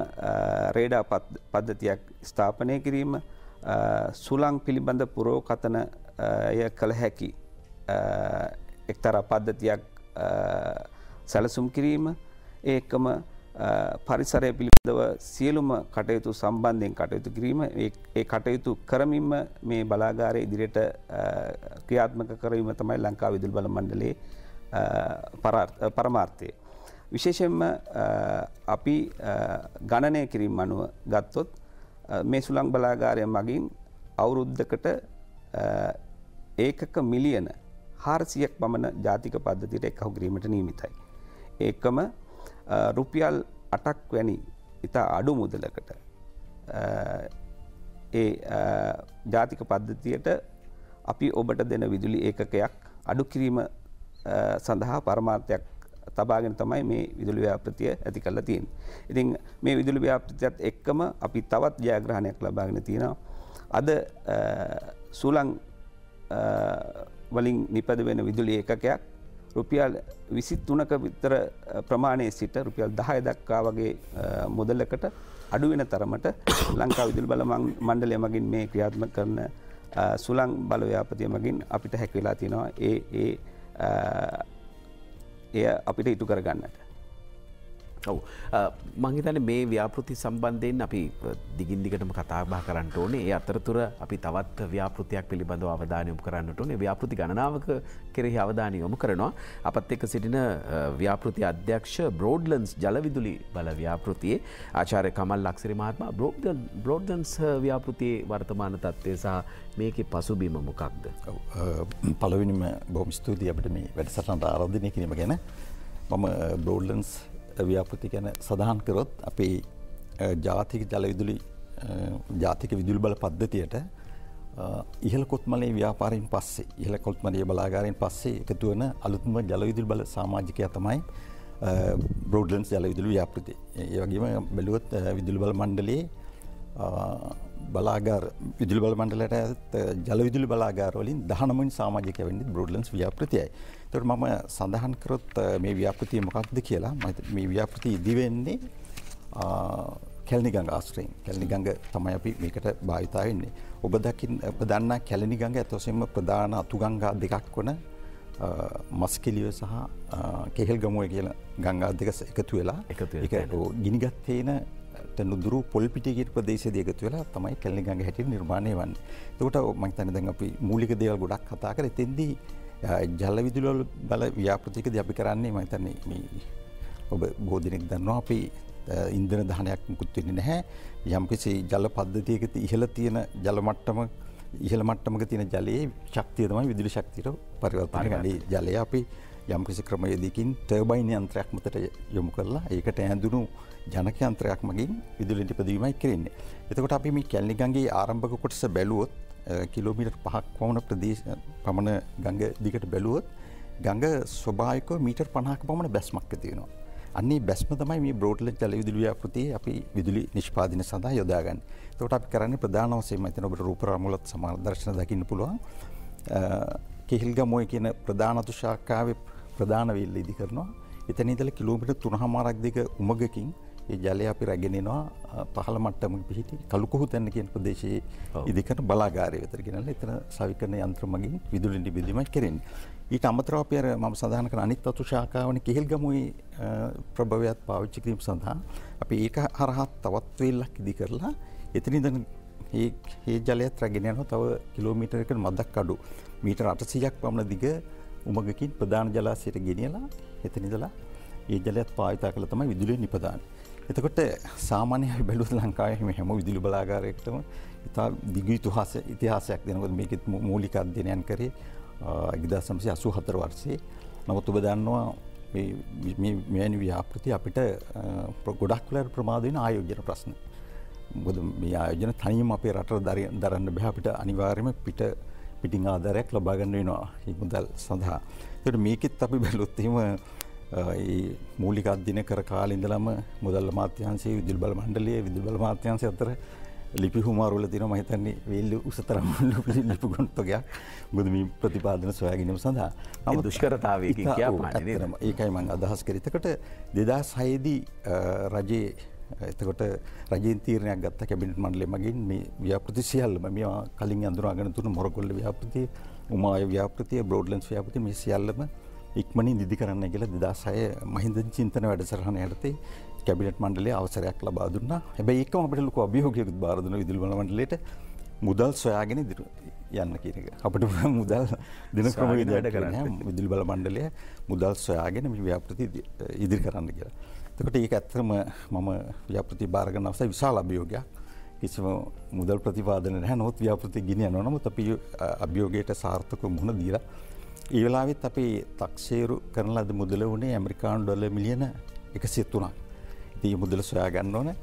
රේඩා පද්ධතියක් ස්ථාපනය කිරීම, සුළං පිළිබඳ පුරෝකථනය කළ හැකි එක්තරා පද්ධතියක් සැලසුම් කිරීම, ඒකම පරිසරය පිළිබඳව සියලුම කටයුතු සම්බන්ධයෙන් කටයුතු කිරීම, ඒ කටයුතු කරමින්ම මේ බලාගාරය ඉදිරියට ක්‍රියාත්මක කරවීම තමයි ලංකා විදුලි බල මණ්ඩලයේ පරමාර්ථය. විශේෂයෙන්ම අපි ගණනය කිරීම අනුව ගත්තොත් මේ සුළං බලාගාරය මගින් අවුරුද්දකට ඒකක මිලියන 400ක් පමණ ජාතික පද්ධතියට එක්කහු කිරීමට නියමිතයි. ඒකම රුපියල් 8ක් වැනි ඉතා අඩු මුදලකට ඒ ජාතික පද්ධතියට අපි ඔබට දෙන විදුලි ඒකකයක් අඩු කිරීම සඳහා පරමාර්ථයක් තබාගෙන තමයි මේ විදුලි ව්‍යාපෘතිය ඇති කරලා තියෙන්නේ. ඉතින් මේ විදුලි ව්‍යාපෘතියත් එක්කම අපි තවත් ජයග්‍රහණයක් ලබාගෙන තියෙනවා. අද සුළං වලින් නිපද වෙන විදුලි ඒකකයක් රුපියල් 23ක විතර ප්‍රමාණයේ සිට රුපියල් 10 දක්වා වගේ මුදලකට අඩු වෙන තරමට ලංකා විදුලි බල මණ්ඩලය මගින් මේ ක්‍රියාත්මක කරන සුළං බල ව්‍යාපෘතිය මගින් අපිට හැකියලා තියෙනවා ඒ එය අපිට ඉටු කරගන්නට. ඔව් මං හිතන්නේ මේ ව්‍යාපෘති සම්බන්ධයෙන් අපි දිගින් දිගටම කතා බහ කරන්න ඕනේ. ඒ අතරතුර අපි තවත් ව්‍යාපෘතියක් පිළිබඳව අවධානය යොමු කරන්නට ඕනේ. ව්‍යාපෘති ගණනාවක කෙරෙහි අවධානය යොමු කරනවා. අපත් එක්ක සිටින ව්‍යාපෘති අධ්‍යක්ෂ බ්‍රෝඩ්ලන්ඩ්ස් ජලවිදුලි බල ව්‍යාපෘතියේ ආචාර්ය කමල් ලක්සිරි මහත්මයා බ්‍රෝඩ්ලන්ඩ්ස් ව්‍යාපෘතියේ වර්තමාන තත්ත්වය සහ මේකේ පසුබිම මොකක්ද? පළවෙනිම බොහොම ස්තුතියි අපිට මේ වැඩසටහනට ආරාධනය කිරීම ගැන. මම බ්‍රෝඩ්ලන්ඩ්ස් ව්‍යාපෘති ගැන සඳහන් කරොත් අපේ ජාතික ජලවිදුලි ජාතික විදුලි බල පද්ධතියට ඉහළ කොත්මලේ ව්‍යාපාරයෙන් පස්සේ ඉහළ කොත්මලේ බලාගාරයෙන් පස්සේ එකතු වන අලුත්ම ජලවිදුලි බල සමාජිකයා තමයි බ්‍රෝඩ්ලන්ඩ්ස් ජලවිදුලි ව්‍යාපෘතිය. ඒ වගේම බැලුවොත් විදුලි බල මණ්ඩලයේ බලාගාර විදුලි බල මණ්ඩලයට ජලවිදුලි බලාගාර වලින් 19 වෙනි සමාජිකයා වෙන්නේ බ්‍රෝඩ්ලන්ඩ්ස් ව්‍යාපෘතියයි. ඒකට මම සඳහන් කරොත් මේ ව්‍යාපෘතිය මොකක්ද කියලා. මේ ව්‍යාපෘතිය ඉදි වෙන්නේ කැලණි ගඟ ආශ්‍රයෙන්. කැලණි ගඟ තමයි අපි මේකට භාවිතා වෙන්නේ. ඔබ දන්නා කැලණි ගඟ ඇතොසෙම ප්‍රධාන අතුගංගා දෙකක් වන මස්කිලිය සහ කෙහෙල්ගමුව කියලා ගංගා දෙක එකතු වෙලා ඒක ගිනිගත් තේන නුදුරු පොල් පිටිය කියන ප්‍රදේශයේදී එකතු වෙලා තමයි කැලණි ගඟ හැටියට නිර්මාණය වන්නේ. ඒකට මම හිතන්නේ දැන් අපි මූලික දේවල් ගොඩක් කතා කරා. එතෙන්දී ජල විදුලි බල ව්‍යාපෘතිකදී අපි කරන්නේ මම හිතන්නේ මේ ඔබ බොහෝ දෙනෙක් දන්නවා අපි ඉන්ධන දහනයක් මුකුත් වෙන්නේ නැහැ. යම්කිසි ජල පද්ධතියක ඉහළ තියෙන ජල මට්ටම ඉහළ මට්ටමක තියෙන ජලයේ ශක්තිය තමයි විදුලි ශක්තියට පරිවර්තනය කරන්නේ. ජලය අපි යම්කිසි ක්‍රමයකින් ටර්බයින් යන්ත්‍රයක් මතට යොමු කරලා ඒකට ඇඳුණු ජනක යන්ත්‍රයක් මගින් විදුලි නිපදවීමයි කරන්නේ. එතකොට අපි මේ කැලණි ගඟේ ආරම්භක කොටස බැලුවොත් කිලෝමීටර් 5ක් පමණ ප්‍රදේශ පමණ ගඟ දිගට බැලුවොත් ගඟ ස්වභාවිකව මීටර් 50ක පමණ බැස්මක් තියෙනවා. අන්නේ බැස්ම තමයි මේ බ්‍රෝඩ්ලන්ඩ්ස් ජලවිදුලි ව්‍යාපෘතියේ අපි විදුලි නිෂ්පාදනය සඳහා යොදාගන්නේ. එතකොට අපි කරන්නේ ප්‍රධාන වශයෙන්ම එතන ඔබට රූපරාමුලත් සමාන දර්ශන දකින්න පුළුවන්. කෙහෙල්ගමුව කියන ප්‍රධාන අතු ශාඛාවේ ප්‍රධාන වේල්ල ඉදි කරනවා. එතන ඉඳලා කිලෝමීටර් 3.5ක් දිග උමගකින් ඒ ජලය අපි රැගෙන එනවා පහළ මට්ටමක පිහිටි කළුකුහුතැන්න කියන ප්‍රදේශයේ ඉදි කරන බලාගාරය වෙතට ගෙනල්ලා එතන සවිකරණ යන්ත්‍ර මගින් විදුලි නිබැදීමක් කරන්නේ. ඊට අමතරව අපි අර මම සඳහන් කරන අනිත් අතු ශාඛාවනේ කෙහෙල්ගමුවේ ප්‍රභවයත් පාවිච්චි කිරීම සඳහා අපි ඒක හරහා තවත් වේල්ලක් ඉදි කරලා එතන ඉඳන් මේ ජලයත් රැගෙන යනවා තව කිලෝමීටරයකට මදක් අඩු මීටර 800ක් පමණ දිග උමගකින් ප්‍රධාන ජලාශයට ගෙනියලා එතන ඉඳලා ඒ ජලයත් පාවිච්චි කරලා තමයි විදුලිය නිපදවන්නේ. එතකොට සාමාන්‍යයෙන් බැලුවොත් ලංකාවේ මේ හැම විදුලි බලාගාරයකටම ඉතා දිගු ඉතිහාසයක් දෙනකොට මේකෙත් මූලික අධ්‍යයනයන් කරේ 1984 වර්ෂයේ. නමුත් ඔබ දන්නවා මේ මෙවැනි ව්‍යාපෘති අපිට ගොඩක් වෙලාවට ප්‍රමාද වෙන ආයෝජන ප්‍රශ්න. මොකද මේ ආයෝජන තනියම අපේ රටට දරන්න බෑ. අපිට අනිවාර්යයෙන්ම පිටින් ආධාරයක් ලබා ගන්න වෙනවා මේ මුදල් සඳහා. ඒකට මේකෙත් අපි බැලුවොත් එහෙම ඒ මූලික අධ්‍යයන කර කාලේ ඉඳලම මුදල් අමාත්‍යාංශයේ විදුලි බල මණ්ඩලයේ විදුලි බල අමාත්‍යාංශය අතර ලිපි හුමාරු වල තියෙනවා. මම හිතන්නේ වේල්ලු උසතරම් ලිපි ගොන්තකයක් මොකද මේ ප්‍රතිපාදන සොයා ගැනීම සඳහා. නමුත් දුෂ්කරතාවයකින් කියපාන්නේ නේද? ඒකයි මම අදහස් කරේ. එතකොට 2006 දී රජයේ එතකොට රජයෙන් තීරණයක් ගත්ත කැබිනට් මණ්ඩලය මගින් මේ ව්‍යාපෘති සියල්ලම මේවා කලින් අඳුනාගෙන තුන මොරගොල්ල ව්‍යාපෘතිය, උමාය ව්‍යාපෘතිය, බ්‍රෝඩ්ලන්ඩ්ස් ව්‍යාපෘතිය මේ සියල්ලම ඉක්මනින් නිදි කරන්න කියලා 2006 මහින්ද චින්තන වැඩසටහන යටතේ කැබිනට් මණ්ඩලයේ අවසරයක් ලබා දුන්නා. හැබැයි ඒකම අපිට ලොකු අභියෝගයක් බාර දුන්නා විදුලි බල මණ්ඩලයට මුදල් සොයාගෙන යන්න කියන එක. අපිට මුදල් දින ක්‍රමවේදයක් කරන්න විදුලි බල මණ්ඩලය මුදල් සොයාගෙන මේ ව්‍යාපෘති ඉදිරි කරන්න කියලා. එතකොට ඒක ඇත්තටම මම ව්‍යාපෘති බාර ගන්න අවස්ථාවේ විශාල අභියෝගයක්. කිසිම මුදල් ප්‍රතිපාදන නැහැ. නමුත් ව්‍යාපෘති ගෙනියනවා. නමුත් අපි අභියෝගයට සාර්ථකව මුහුණ දීලා ඒ වෙලාවෙත් අපි තක්සේරු කරන ලද මුදල වුණේ ඇමරිකානු ඩොලර් මිලියන 103ක්. ඉතින් මේ මුදල සොයා ගන්න ඕනේ.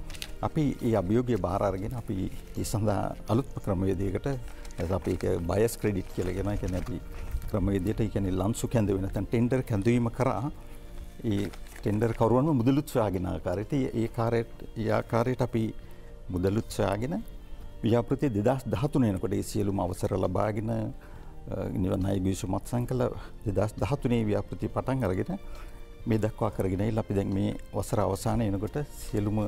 අපි මේ අභියෝගය බාර අරගෙන අපි ඒ සඳහා අලුත් ක්‍රමවේදයකට අපි ඒක බයස් ක්‍රෙඩිට් කියලා කියනවා. කියන්නේ අපි ක්‍රමවේදයට කියන්නේ ලන්සු කැඳවීම නැත්නම් ටෙන්ඩර් කැඳවීම කරා ඒ ටෙන්ඩර් කරුවන්ම මුදලුත් සොයාගෙන ආකාරයට ඒ ආකාරයට අපි මුදලුත් සොයාගෙන ව්‍යාපෘතිය 2013 වෙනකොට ඒ සියලුම අවසර ලබාගෙන නිවන අය ගිවිසුමත් සංකල 2013 ව්‍යාපෘතිය පටන් අරගෙන මේ දක්වා කරගෙන ඉල්ල අපි දැන් මේ වසර අවසානයේ එනකොට සියලුම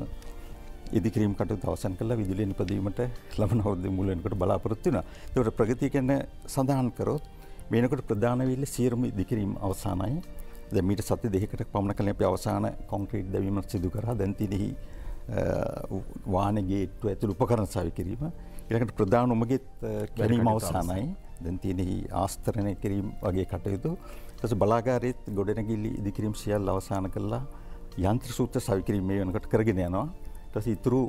ඉදිකිරීම් කටයුතු අවසන් කළා විදුලිය නිපදවීමට ලබන අවුරුද්දේ මුල වෙනකොට බලාපොරොත්තු වෙනවා. ඒකට ප්‍රගතිය ගැන සඳහන් කරොත් මේනකොට ප්‍රධානවිල්ල සීරම ඉදිකිරීම අවසානයි. දැන් මීට සති දෙකකට පමණ කලින් අපි අවසාන කොන්ක්‍රීට් දැවීම සිදු කරා. දැන් තිනෙහි වාහන ගේට්ටුව ඇතුළු උපකරණ සවි කිරීම. ඊළඟට ප්‍රධාන උමගෙත් කිරීම අවසානයි. දැන් තිනෙහි ආස්තරණය කිරීම වගේ කටයුතු. ඊට පස්සේ බලාගාරයේත් ගොඩනැගිලි ඉදිකිරීම සියල්ල අවසන් කළා. යන්ත්‍ර සූත්‍ර සවි කිරීම මේ වෙනකොට කරගෙන යනවා. ඊට පස්සේ ඉතුරු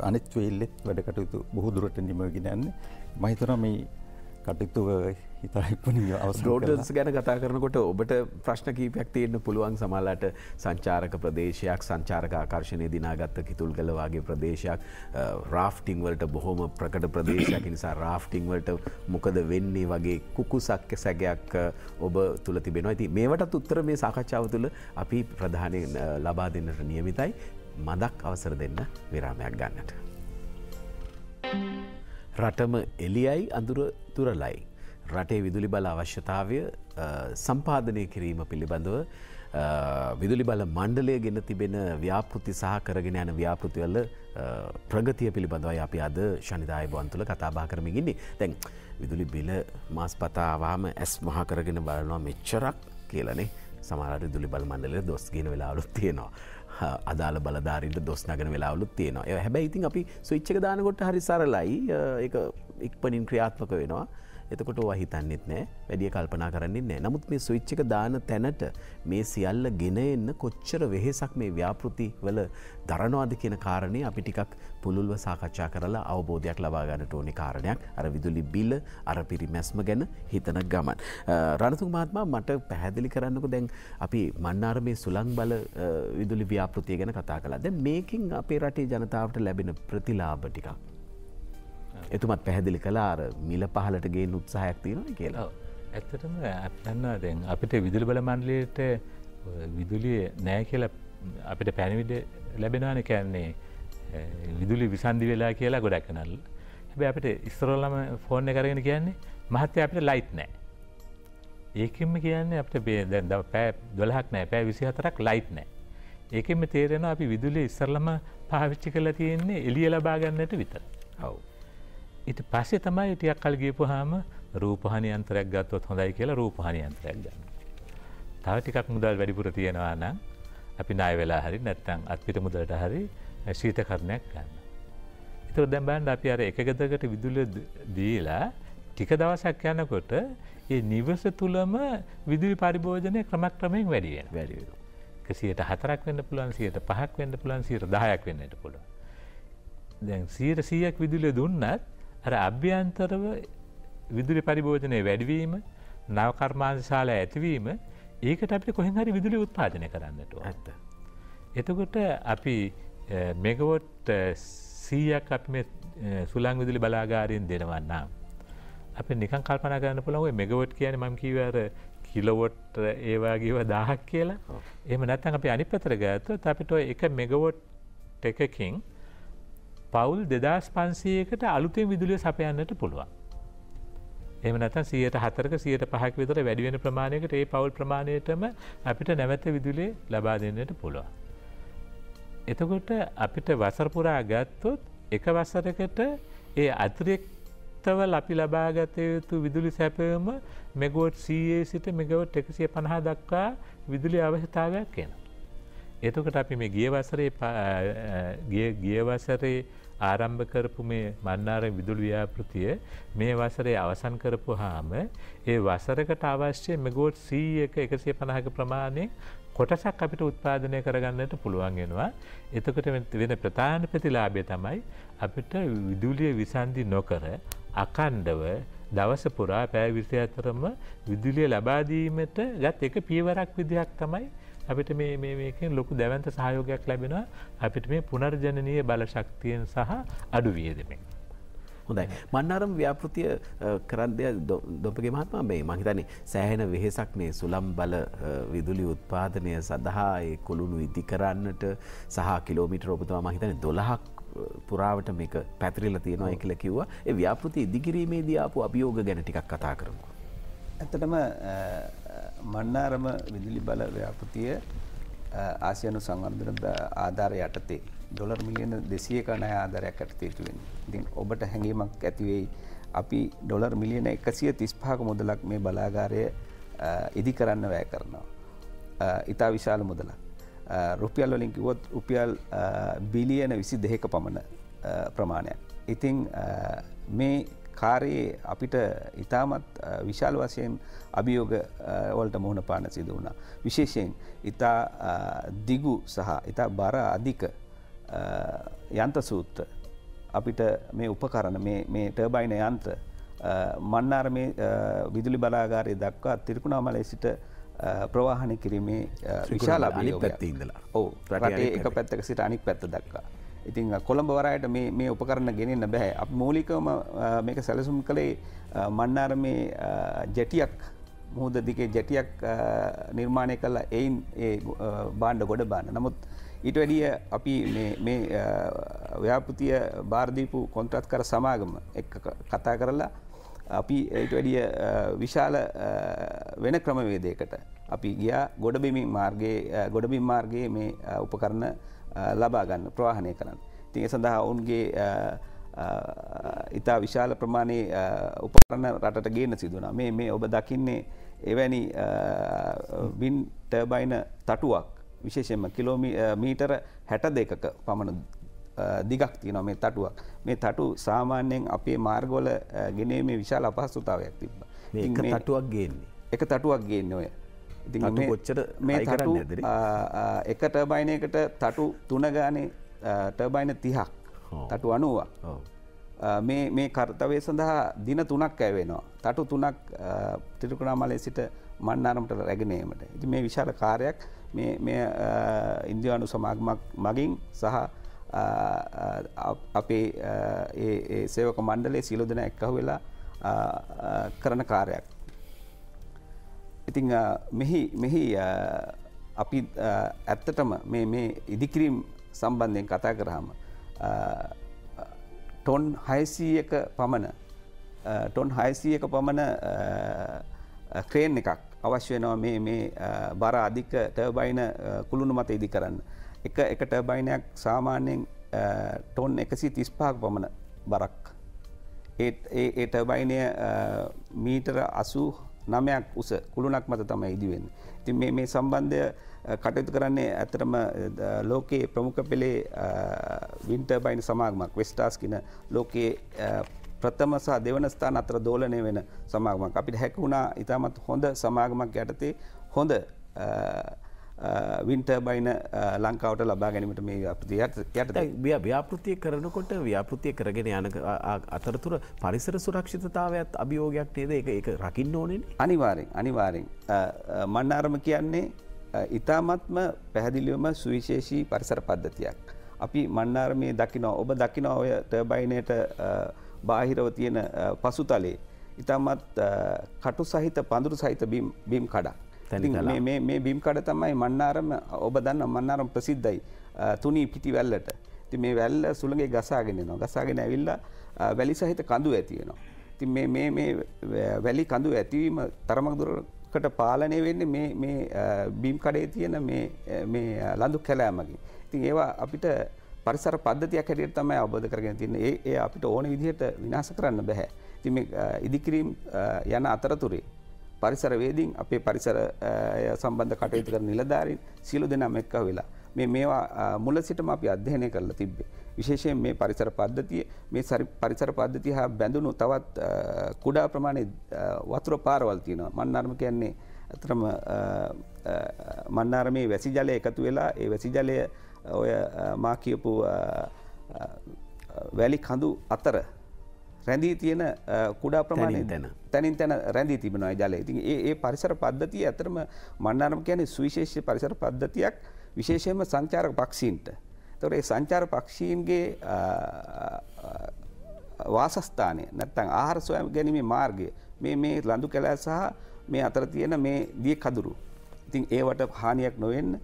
අනිත් වෙල්ලෙත් වැඩ කටයුතු බොහෝ දුරට නිමවගෙන යන්නේ. මම හිතනවා මේ කටයුතු හිතා ඉක්මනින් අවසන් කරලා රෝඩ්ස් ගැන කතා කරනකොට ඔබට ප්‍රශ්න කීපයක් තියෙන්න පුළුවන්. සමහරවිට සංචාරක ප්‍රදේශයක්, සංචාරක ආකර්ෂණය දිනාගත්ත කිතුල්ගල වගේ ප්‍රදේශයක්, රාෆ්ටිං වලට බොහොම ප්‍රකට ප්‍රදේශයක්. ඒ නිසා රාෆ්ටිං වලට මොකද වෙන්නේ වගේ කුකුසක් සැගයක් ඔබ තුල තිබෙනවා. ඉතින් මේවටත් උත්තර මේ සාකච්ඡාව තුළ අපි ප්‍රධානයෙන් ලබා දෙන්නට නියමිතයි. මදක් අවසර දෙන්න විරාමයක් ගන්නට. රටම එලියයි අඳුර තුරලයි. රටේ විදුලි බල අවශ්‍යතාවය සම්පාදනය කිරීම පිළිබඳව විදුලි බල මණ්ඩලය ගෙන තිබෙන ව්‍යාපෘති සහ කරගෙන යන ව්‍යාපෘතිවල ප්‍රගතිය පිළිබඳවයි අපි අද ශනිදායබවන් තුළ කතා බහ කරමින් ඉන්නේ. දැන් විදුලි බිල මාස් පතාවාම ඇස් මහා කරගෙන බලනවා මෙච්චරක් කියලානේ. සමහර විදුලි බල මණ්ඩලය දොස් කියන වෙලාවලුත් තියෙනවා. අදාළ බලධාරීන්ට දොස් නගන වෙලාවලුත් තියෙනවා. ඒ හැබැයි ඉතින් අපි ස්විච් එක දානකොට හරි සරලයි. ඒක ඉක්මනින් ක්‍රියාත්මක වෙනවා. එතකොට ඔවා හිතන්නෙත් නෑ, වැඩිය කල්පනා කරන්නෙත් නෑ. නමුත් මේ ස්විච් එක දාන තැනට මේ සියල්ල ගෙන එන්න කොච්චර වෙහෙසක් මේ ව්‍යාපෘති වල දරනවාද කියන කාරණේ අපි ටිකක් පුළුල්ව සාකච්ඡා කරලා අවබෝධයක් ලබා ගන්නට ඕනේ කාරණයක්. අර විදුලි බිල, අර පිරිමැස්ම ගැන හිතන ගමන්. රණතුංග මහත්මයා මට පැහැදිලි කරන්නකෝ. දැන් අපි මන්නාර මේ සුළං බල විදුලි ව්‍යාපෘතිය ගැන කතා කළා. දැන් මේකෙන් අපේ රටේ ජනතාවට ලැබෙන ප්‍රතිලාභ ටිකක් එතුමත් පැහැදිලි කළා. අර මිල පහලට ගේන්න උත්සාහයක් තියෙනවා කියලා. ඇත්තටම අපි දන්නවා දැන් අපිට විදුලි බල මණ්ඩලයට විදුලිය නැහැ කියලා අපිට පැණවිඩ ලැබෙනවානේ. කියන්නේ විදුලි විසන්ධි වෙලා කියලා ගොඩක් නල්. හැබැයි අපිට ඉස්සරලම ෆෝන් එක අරගෙන කියන්නේ මහත්තයා අපිට ලයිට් නැහැ. ඒකෙන්ම කියන්නේ අපිට දැන් පැය 12ක් නැහැ, පැය 24ක් ලයිට් නැහැ. ඒකෙන්ම තේරෙනවා අපි විදුලිය ඉස්සරලම පාවිච්චි කරලා තියෙන්නේ එළිය ලබා ගන්නට විතරයි. ඔව්. ඊට පස්සේ තමයි ටිකක් කල් ගියපුවාම රූපහානි යන්ත්‍රයක් ගත්තොත් හොඳයි කියලා රූපහානි යන්ත්‍රයක් ගන්න. තව ටිකක් මුදල් වැඩිපුර තියෙනවා නම් අපි ණය වෙලා හරි නැත්නම් අත්පිට මුදලට හරි ශීතකරණයක් ගන්න. ඒතකොට දැන් බලන්න අපි අර එක ගෙදරකට විදුලිය දීලා ටික දවසක් යනකොට ඒ නිවස තුලම විදුලි පරිභෝජනය ක්‍රමක්‍රමයෙන් වැඩි වෙනවා. 104ක් වෙන්න පුළුවන්, 105ක් වෙන්න පුළුවන්, 10ක් වෙන්නට පුළුවන්. දැන් 100ක් විදුලිය දුන්නත් අර අභ්‍යන්තරව විදුලි පරිභෝජනය වැඩිවීම, නව කර්මාන්තශාලා ඇතිවීම, ඒකට අපිට කොහෙන් හරි විදුලිය උත්පාදනය කරන්නට ඕන. ඇත්ත. එතකොට අපි මෙගවොට් 100ක් අපි මේ සුළං විදුලි බලාගාරයෙන් දෙනවා නම් අපි නිකන් කල්පනා කරන්න පුළුවන් ඔය මෙගවොට් කියන්නේ මම කිව්වේ අර කිලෝවොට් ඒ වගේව 1000ක් කියලා. එහෙම නැත්නම් අපි අනිත් පැත්තට ගත්තොත් අපිට ඔය 1 මෙගවොට් එකකින් පවුල් 2500කට අලුතෙන් විදුලිය සපයන්නට පුළුවන්. එහෙම නැත්නම් 104ක 105ක විතර වැඩි වෙන ප්‍රමාණයකට ඒ පවුල් ප්‍රමාණයටම අපිට නැවත විදුලිය ලබා දෙන්නට පුළුවන්. එතකොට අපිට වසර පුරා ගත්තොත් එක වසරකට ඒ අතිරික්තව අපි ලබා ගත යුතු විදුලි සැපයීම මෙගවොට් 100 සිට මෙගවොට් 150 දක්වා විදුලි අවශ්‍යතාවයක් වෙනවා. එතකොට අපි මේ ගිය වසරේ ආරම්භ කරපු මේ මන්නාර විදුලි ව්‍යාපෘතිය මේ වසරේ අවසන් කරපුවාම ඒ වසරකට අවශ්‍ය මෙගවොට් 100ක 150ක ප්‍රමාණයෙන් කොටසක් අපිට උත්පාදනය කරගන්නට පුළුවන් වෙනවා. එතකොට වෙන ප්‍රධාන ප්‍රතිලාභය තමයි අපිට විදුලිය විසන්ධි නොකර අඛණ්ඩව දවස පුරා පැය 24ම විදුලිය ලබා දීමට ගත් එක පියවරක් විදිහක් තමයි අපිට මේකෙන් ලොකු දැවැන්ත සහයෝගයක් ලැබෙනවා අපිට මේ පුනර්ජනනීය බල ශක්තියෙන් සහ අඩු වියදමෙන්. හොඳයි. මන්නාරම් ව්‍යාපෘතිය කරන්නේ දොපගේ මහත්මයා මේ මම හිතන්නේ සෑහෙන වෙහෙසක් මේ සුළම් බල විදුලි උත්පාදනය සඳහා ඒ කුළුණු ඉදි කරන්නට සහ කිලෝමීටර ඔබතුමා මම හිතන්නේ 12ක් පුරාවට මේක පැතිරිලා තියෙනවා කියලා කිව්වා. ඒ ව්‍යාපෘතිය ඉදිකිරීමේදී ආපු අභියෝග ගැන ටිකක් කතා කරමුකෝ. ඇත්තටම මන්නාරම විදුලි බල ව්‍යාපෘතිය ආසියානු සංවර්ධන ආධාරය යටතේ ඩොලර් මිලියන 200ක ණය ආධාරයක් යටතේ වෙන්නේ. ඉතින් ඔබට හැඟීමක් ඇති වෙයි අපි ඩොලර් මිලියන 135ක මුදලක් මේ බලාගාරය ඉදි කරන්න වැය කරනවා. ඉතා විශාල මුදලක්. රුපියල් වලින් කිව්වොත් රුපියල් බිලියන 22ක පමණ ප්‍රමාණයක්. ඉතින් මේ කාර්යයේ අපිට ඉතාමත් විශාල වශයෙන් අභියෝග වලට මුහුණ පාන්න සිදු වුණා. විශේෂයෙන් ඉතා දිගු සහ ඉතා බර අධික යන්ත්‍ර සූත්‍ර අපිට මේ උපකරණ මේ ටර්බයින යන්ත්‍ර මන්නාරමේ විදුලි බලාගාරයේ දක්වා තිරිකුණාමලයේ සිට ප්‍රවාහනය කිරීමේ විශාල අභියෝගයක්. ඔව් රටේ එක පැත්තක සිට අනික් පැත්ත දක්වා. ඉතින් කොළඹ වරායට මේ උපකරණ ගෙනෙන්න බෑ. අපි මූලිකවම මේක සැලසුම් කළේ මන්නාරමේ ජැටියක් මුහුද දිගේ ජැටියක් නිර්මාණය කළා එයින් ඒ භාණ්ඩ ගොඩ බාන්න. නමුත් ඊට වැඩිය අපි මේ ව්‍යාපෘතිය බාර දීපු කොන්ත්‍රාත්කාර සමාගම එක්ක කතා කරලා අපි ඊට වැඩිය විශාල වෙන ක්‍රමවේදයකට අපි ගියා ගොඩබිම් මාර්ගයේ මේ උපකරණ ලබා ගන්න ප්‍රවාහනය කරන්න. ඉතින් ඒ සඳහා ඔවුන්ගේ ඉතා විශාල ප්‍රමාණයේ උපකරණ රටට ගේන්න සිදු වුණා. මේ ඔබ දකින්නේ එවැනි වින් ටර්බයින තටුවක් විශේෂයෙන්ම කිලෝමීටර 62ක පමණ දිගක් තියෙනවා මේ තටුවක්. මේ තටු සාමාන්‍යයෙන් අපේ මාර්ගවල ගෙනීමේ විශාල අපහසුතාවයක් තිබ්බා. එක තටුවක් ගේන්නේ. එක තටුවක් ගේන්නේ ඔය. ඉතින් මේ තටු එක ටර්බයිනයකට තටු 3 ගානේ ටර්බයින 30ක් තටු 90ක්. මේ කර්තව්‍ය සඳහා දින 3ක් ඇවෙනවා. තටු 3ක් තිරිකුණාමලයේ සිට මන්නාරමට රැගෙන ඒමට. ඉතින් මේ විශාල කාර්යයක් මේ ඉන්දියානු සමාගමක් මගින් සහ අපේ ඒ සේවක මණ්ඩලයේ සියලු දෙනා එක්කහු වෙලා කරන කාර්යයක්. ඉතින් මෙහි අපි ඇත්තටම මේ ඉදිකිරීම් සම්බන්ධයෙන් කතා කරාම ටොන් 600ක පමණ ක්‍රේන් එකක් අවශ්‍ය වෙනවා මේ බර අධික ටර්බයින කුළුණු මත ඉදි කරන්න. එක ටර්බයිනයක් සාමාන්‍යයෙන් ටොන් 135ක පමණ බරක්. ඒ ටර්බයිනය මීටර 89ක් උස කුළුණක් මත තමයි ඉදි වෙන්නේ. ඉතින් මේ සම්බන්ධය කටයුතු කරන්නේ ඇත්තටම ලෝකයේ ප්‍රමුඛ පෙළේ වින් ටර්බයින් සමාගමක් වෙස්ටාස් කියන ලෝකයේ ප්‍රථම සහ දෙවන ස්ථාන අතර දෝලනය වෙන සමාගමක්. අපිට හැකි වුණා ඉතාමත් හොඳ සමාගමක් යටතේ හොඳ වින් ටර්බයින ලංකාවට ලබා ගැනීමට මේ ව්‍යාපෘතිය කරනකොට ව්‍යාපෘතිය කරගෙන යන අතරතුර පරිසර සුරක්ෂිතතාවයත් අභියෝගයක් නේද? ඒක රකින්න ඕනේ නේ. අනිවාර්යෙන් මන්නාරම කියන්නේ ඉතාමත්ම පැහැදිලිවම සුවිශේෂී පරිසර පද්ධතියක්. අපි මන්නාරමේ ඔබ දකින්න ඔය ටර්බයිනයට බාහිරව තියෙන පසුතලයේ ඉතාමත් කටු සහිත පඳුරු සහිත බිම් කඩක්. මේ බිම් කඩ තමයි මන්නාරම ඔබ දන්න මන්නාරම ප්‍රසිද්ධයි තුනී පිටි වැල්ලට. ඉතින් මේ වැල්ල සුළඟේ ගසාගෙන එනවා. ගසාගෙන ඇවිල්ලා වැලි සහිත කඳු ඇති වෙනවා. ඉතින් මේ වැලි කඳු ඇතිවීම තරමක් දුරකට පාලනය වෙන්නේ මේ බිම් කඩේ තියෙන මේ ලඳු කැලෑමකින්. ඉතින් ඒවා අපිට පරිසර පද්ධතියක් හැටියට තමයි අවබෝධ කරගෙන තියෙන්නේ. ඒ අපිට ඕන විදිහට විනාශ කරන්න බෑ. ඉතින් මේ ඉදිකිරීම් යන අතරතුරේ පරිසර වේදීන් අපේ පරිසර සම්බන්ධ කටයුතු කරන නිලධාරීන් සියලු දෙනාම එක්කව වෙලා මේවා මුල සිටම අපි අධ්‍යයනය කරලා තිබ්බේ. විශේෂයෙන් මේ පරිසර පද්ධතිය පරිසර පද්ධතිය හා බැඳුණු තවත් කුඩා ප්‍රමාණයේ වතුර පාරවල් තියෙනවා. මන්නාරම කියන්නේ අතරම මන්නාරමේ වැසි ජලය එකතු වෙලා ඒ වැසි ජලය ඔය මා කියපු වැලි කඳු අතර රැඳී තියෙන කුඩා ප්‍රමාණයෙන් තැනින් තැන රැඳී තිබෙනවා ජලය. ඉතින් ඒ පරිසර පද්ධතිය ඇත්තටම මන්නාරම කියන්නේ සුවිශේෂී පරිසර පද්ධතියක් විශේෂයෙන්ම සංචාරක පක්ෂීන්ට. ඒතකොට මේ සංචාර පක්ෂීන්ගේ වාසස්ථානය නැත්නම් ආහාර සොයා ගැනීමේ මාර්ගය මේ ලඳු කැලෑ සහ මේ අතර තියෙන මේ දිය කඳුරු. ඉතින් ඒවට හානියක් නොවෙන්න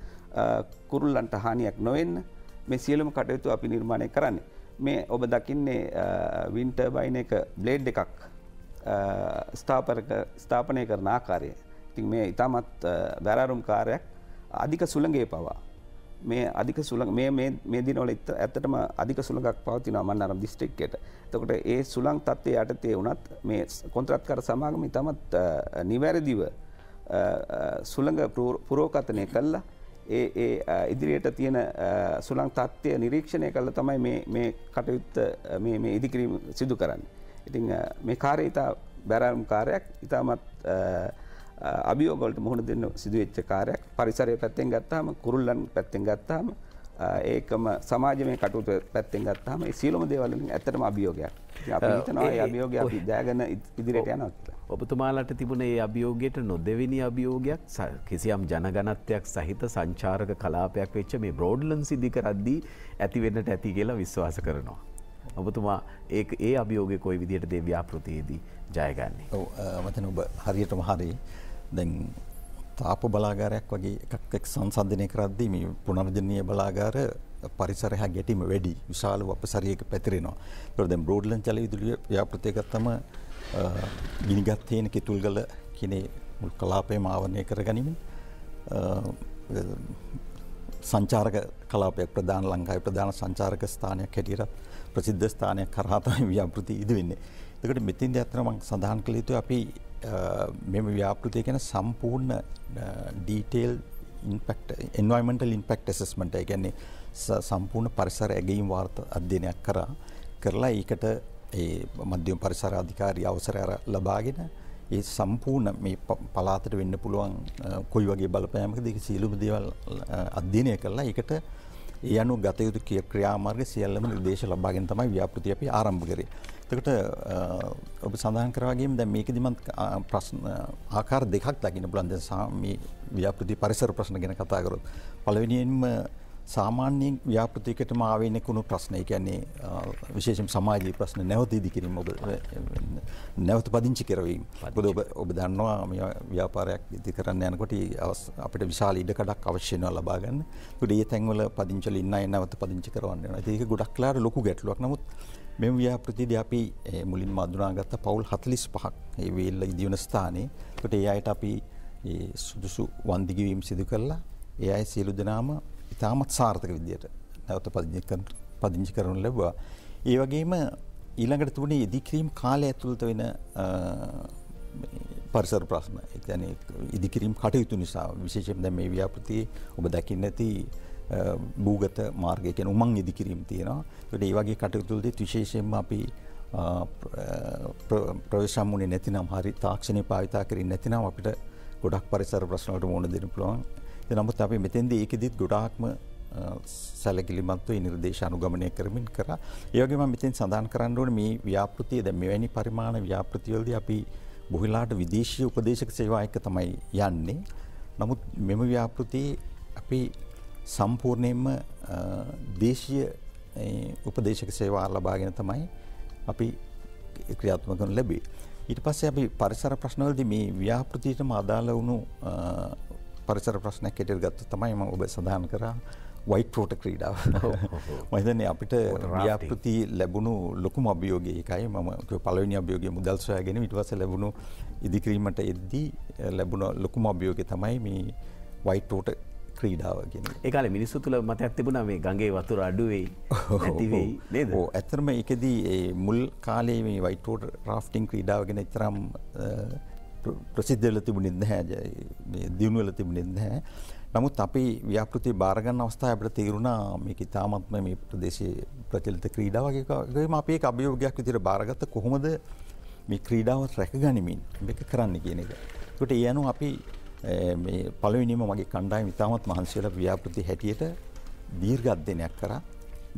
කුරුල්ලන්ට හානියක් නොවෙන්න මේ සියලුම කටයුතු අපි නිර්මාණය කරන්නේ. මේ ඔබ දකින්නේ වින් ටර්බයින් එක බ්ලේඩ් එකක් ස්ථාපනය කරන ආකාරය. ඉතින් මේ ඉතාමත් වැරාරුම් කාර්යයක් අධික සුළඟේ පවා මේ අධික සුළඟ මේ දිනවල ඇත්තටම අධික සුළඟක් පවතිනවා මන්නාරම් දිස්ත්‍රික්කයට. එතකොට ඒ සුළං තත්ත්වයේ යටතේ වුණත් මේ කොන්ත්‍රාත්කාර සමාගම ඉතාමත් නිවැරදිව සුළඟ පුරෝකථනය කළා. ඒ ඉදිරියට තියෙන සුළං තත්ත්වය නිරීක්ෂණය කළා තමයි මේ කටයුත්ත මේ ඉදිකිරීම සිදු කරන්නේ. ඉතින් මේ කාර්යය ඉතා බැරෑරුම් කාර්යයක්, ඉතාමත් අභියෝග වලට මුහුණ දෙන්න සිදුවෙච්ච කාර්යයක්. පරිසරය පැත්තෙන් ගත්තාම, කුරුල්ලන් පැත්තෙන් ගත්තාම, ඒකම සමාජමය කටයුතු පැත්තෙන් ගත්තාම මේ සියලුම දේවල් වලින් ඇත්තටම අභියෝගයක්. අපි හිතනවා මේ අභියෝගය අපි ජයගෙන ඉදිරියට යනවා කියලා. ඔබතුමාලට තිබුණ ඒ අභියෝගයට නොදෙවෙනි අභියෝගයක් කිසියම් ජනගණත්වයක් සහිත සංචාරක කලාපයක් වෙච්ච මේ බ්‍රෝඩ්ලන්ඩ්ස් ඉදි කරද්දී ඇති වෙන්නට ඇති කියලා විශ්වාස කරනවා. ඔබතුමා ඒ අභියෝගය කොයි විදිහටද ඒ ව්‍යාපෘතියේදී ජයගන්නේ? ඔව් මතන ඔබ හරියටම හරි. දැන් තාප බලාගාරයක් වගේ එකක් සංසන්දනය කරද්දී මේ පුනර්ජනනීය බලාගාර පරිසරය හා ගැටීම වැඩි විශාල අපසරියක පැතිරෙනවා. ඒතකොට දැන් බ්‍රෝඩ්ලන්ඩ් ජල විදුලිය ව්‍යාපෘතිය ගත්තම ගිනිගත් තේන කිතුල්ගල කියන මුල් කලාපයම ආවරණය කරගනිමින් සංචාරක කලාපයක් ප්‍රධාන ලංකාවේ ප්‍රධාන සංචාරක ස්ථානයක් හැටියට ප්‍රසිද්ධ ස්ථානයක් කරහා තමයි ව්‍යාපෘතිය ඉදි වෙන්නේ. ඒකට මෙතින්ද ඇත්තටම මම සඳහන් කළ යුතුයි අපි මෙම ව්‍යාපෘතිය කියන සම්පූර්ණ ඩීටේල් ඉම්පැක්ට් එන්වයරන්මන්ටල් ඉම්පැක්ට් ඇසෙස්මන්ට් ඒ කියන්නේ සම්පූර්ණ පරිසර ඇගීම් වාර්තා අධ්‍යයනයක් කරලා ඒකට ඒ මධ්‍යම පරිසර අධිකාරිය අවසරය ලබාගෙන ඒ සම්පූර්ණ මේ පළාතට වෙන්න පුළුවන් කොයි වගේ බලපෑමකද ඒක සියලුම දේවල් අධ්‍යයනය කරලා ඒකට ඒ අනුව ගත යුතු ක්‍රියාමාර්ග සියල්ලම නිර්දේශ ලබාගෙන තමයි ව්‍යාපෘතිය අපි ආරම්භ කරේ. එතකොට ඔබ සඳහන් කරා වගේම දැන් මේකෙදි මම ප්‍රශ්න ආකාර දෙකක් දකින්න පුළුවන්. දැන් මේ ව්‍යාපෘති පරිසර ප්‍රශ්න ගැන කතා කරොත් පළවෙනියෙන්ම සාමාන්‍යයෙන් ව්‍යාපෘතියකටම ආවෙන කුණු ප්‍රශ්න. ඒ කියන්නේ විශේෂයෙන් සමාජීය ප්‍රශ්න නැවත ඉදිකිරීම ඔබ නැවත පදිංචි කරවීම. මොකද ඔබ දන්නවා මේ ව්‍යාපාරයක් ඉදි කරන්න යනකොට අපිට විශාල ඉඩකඩක් අවශ්‍ය වෙනවා ලබා ගන්න. ඒකට ඒ තැන්වල පදිංචි වල ඉන්න අය නැවත පදිංචි කරවන්න වෙනවා. ඒක ගොඩක් ලාට ලොකු ගැටලුවක්. නමුත් මෙම ව්‍යාපෘතියේදී අපි මුලින්ම අඳුනාගත්ත පවුල් 45ක් ඒ වේල්ල ඉදිවන ස්ථානයේ. ඒකට ඒ අයට අපි ඒ සුදුසු වන්දිගවීම් සිදු කළා. ඒ අය සියලු දෙනාම ඉතාමත් සාර්ථක විදියට නැවත පදිංචි කරනු ලැබුවා. ඒ වගේම ඊළඟට තිබුණේ ඉදිකිරීම් කාලය ඇතුළත වෙන පරිසර ප්‍රශ්න. ඒ කියන්නේ ඉදිකිරීම් කටයුතු නිසා විශේෂයෙන් දැන් මේ ව්‍යාපෘතියේ ඔබ දකින්න ඇති භූගත මාර්ගය කියන උමං ඉදිකිරීම් තියෙනවා. ඒකට ඒ වගේ කටයුතු වලදී විශේෂයෙන්ම අපි ප්‍රවේශම්මුනේ නැතිනම් හරි තාක්ෂණය භාවිතා කරන්නේ නැතිනම් අපිට ගොඩක් පරිසර ප්‍රශ්න වලට මුහුණ දෙන්න පුළුවන්. නමුත් අපි මෙතෙන්දී ඒකෙදිත් ගොඩාක්ම සැලකිලිමත්ව ඒ නිර්දේශ අනුගමනය කරමින් කරා. ඒ වගේම මම මෙතෙන් සඳහන් කරන්න ඕනේ මේ ව්‍යාපෘතිය දැන් මෙවැනි පරිමාණ ව්‍යාපෘතිවලදී අපි බොහෝලාට විදේශීය උපදේශක සේවා එක තමයි යන්නේ. නමුත් මෙම ව්‍යාපෘතියේ අපි සම්පූර්ණයෙන්ම දේශීය උපදේශක සේවා ලබාගෙන තමයි අපි ක්‍රියාත්මක කරන ලැබේ. ඊට පස්සේ අපි පරිසර ප්‍රශ්නවලදී මේ ව්‍යාපෘතියටම අදාළ වුණු පරිසර ප්‍රශ්නයක් හැටියට ගත්තොත් තමයි මම ඔබ සඳහන් කරා වයිට් රෝට ක්‍රීඩාව. මම හිතන්නේ අපිට ව්‍යාපෘති ලැබුණු ලොකුම අභියෝගය ඒකයි. මම පළවෙනි අභියෝගය මුදල් සොයාගෙන ඊට පස්සේ ලැබුණු ඉදිකිරීමට එද්දී ලැබුණ ලොකුම අභියෝගය තමයි මේ වයිට් රෝට ක්‍රීඩාව කියන්නේ. ඒ කාලේ මිනිස්සු තුල මතයක් තිබුණා මේ ගඟේ වතුර අඩු වෙයි නැති වෙයි නේද? ඔව් ඇත්තටම ඒකෙදී ඒ මුල් කාලේ මේ වයිට් රෝඩ් රාෆ්ටිං ක්‍රීඩාව ගැන තරම් ප්‍රසිද්ධ වෙලා තිබුණේ නැහැ. මේ දියුණු වෙලා තිබුණේ නැහැ. නමුත් අපි ව්‍යාපෘතිය බාර ගන්න අවස්ථාවේ අපිට තේරුණා මේක ඉතාමත්ම මේ ප්‍රදේශයේ ප්‍රචලිත ක්‍රීඩාවක්. ඒකම අපි ඒක අභියෝගයක් විදිහට බාරගත්ත කොහොමද මේ ක්‍රීඩාව රැකගනිමින් මේක කරන්න කියන එක. ඒකට ඒ අනුව අපි මේ පළවෙනිම මගේ කණ්ඩායම ඉතාමත් මහන්සි වෙලා ව්‍යාපෘති හැටියට දීර්ඝ අධ්‍යයනයක් කරා.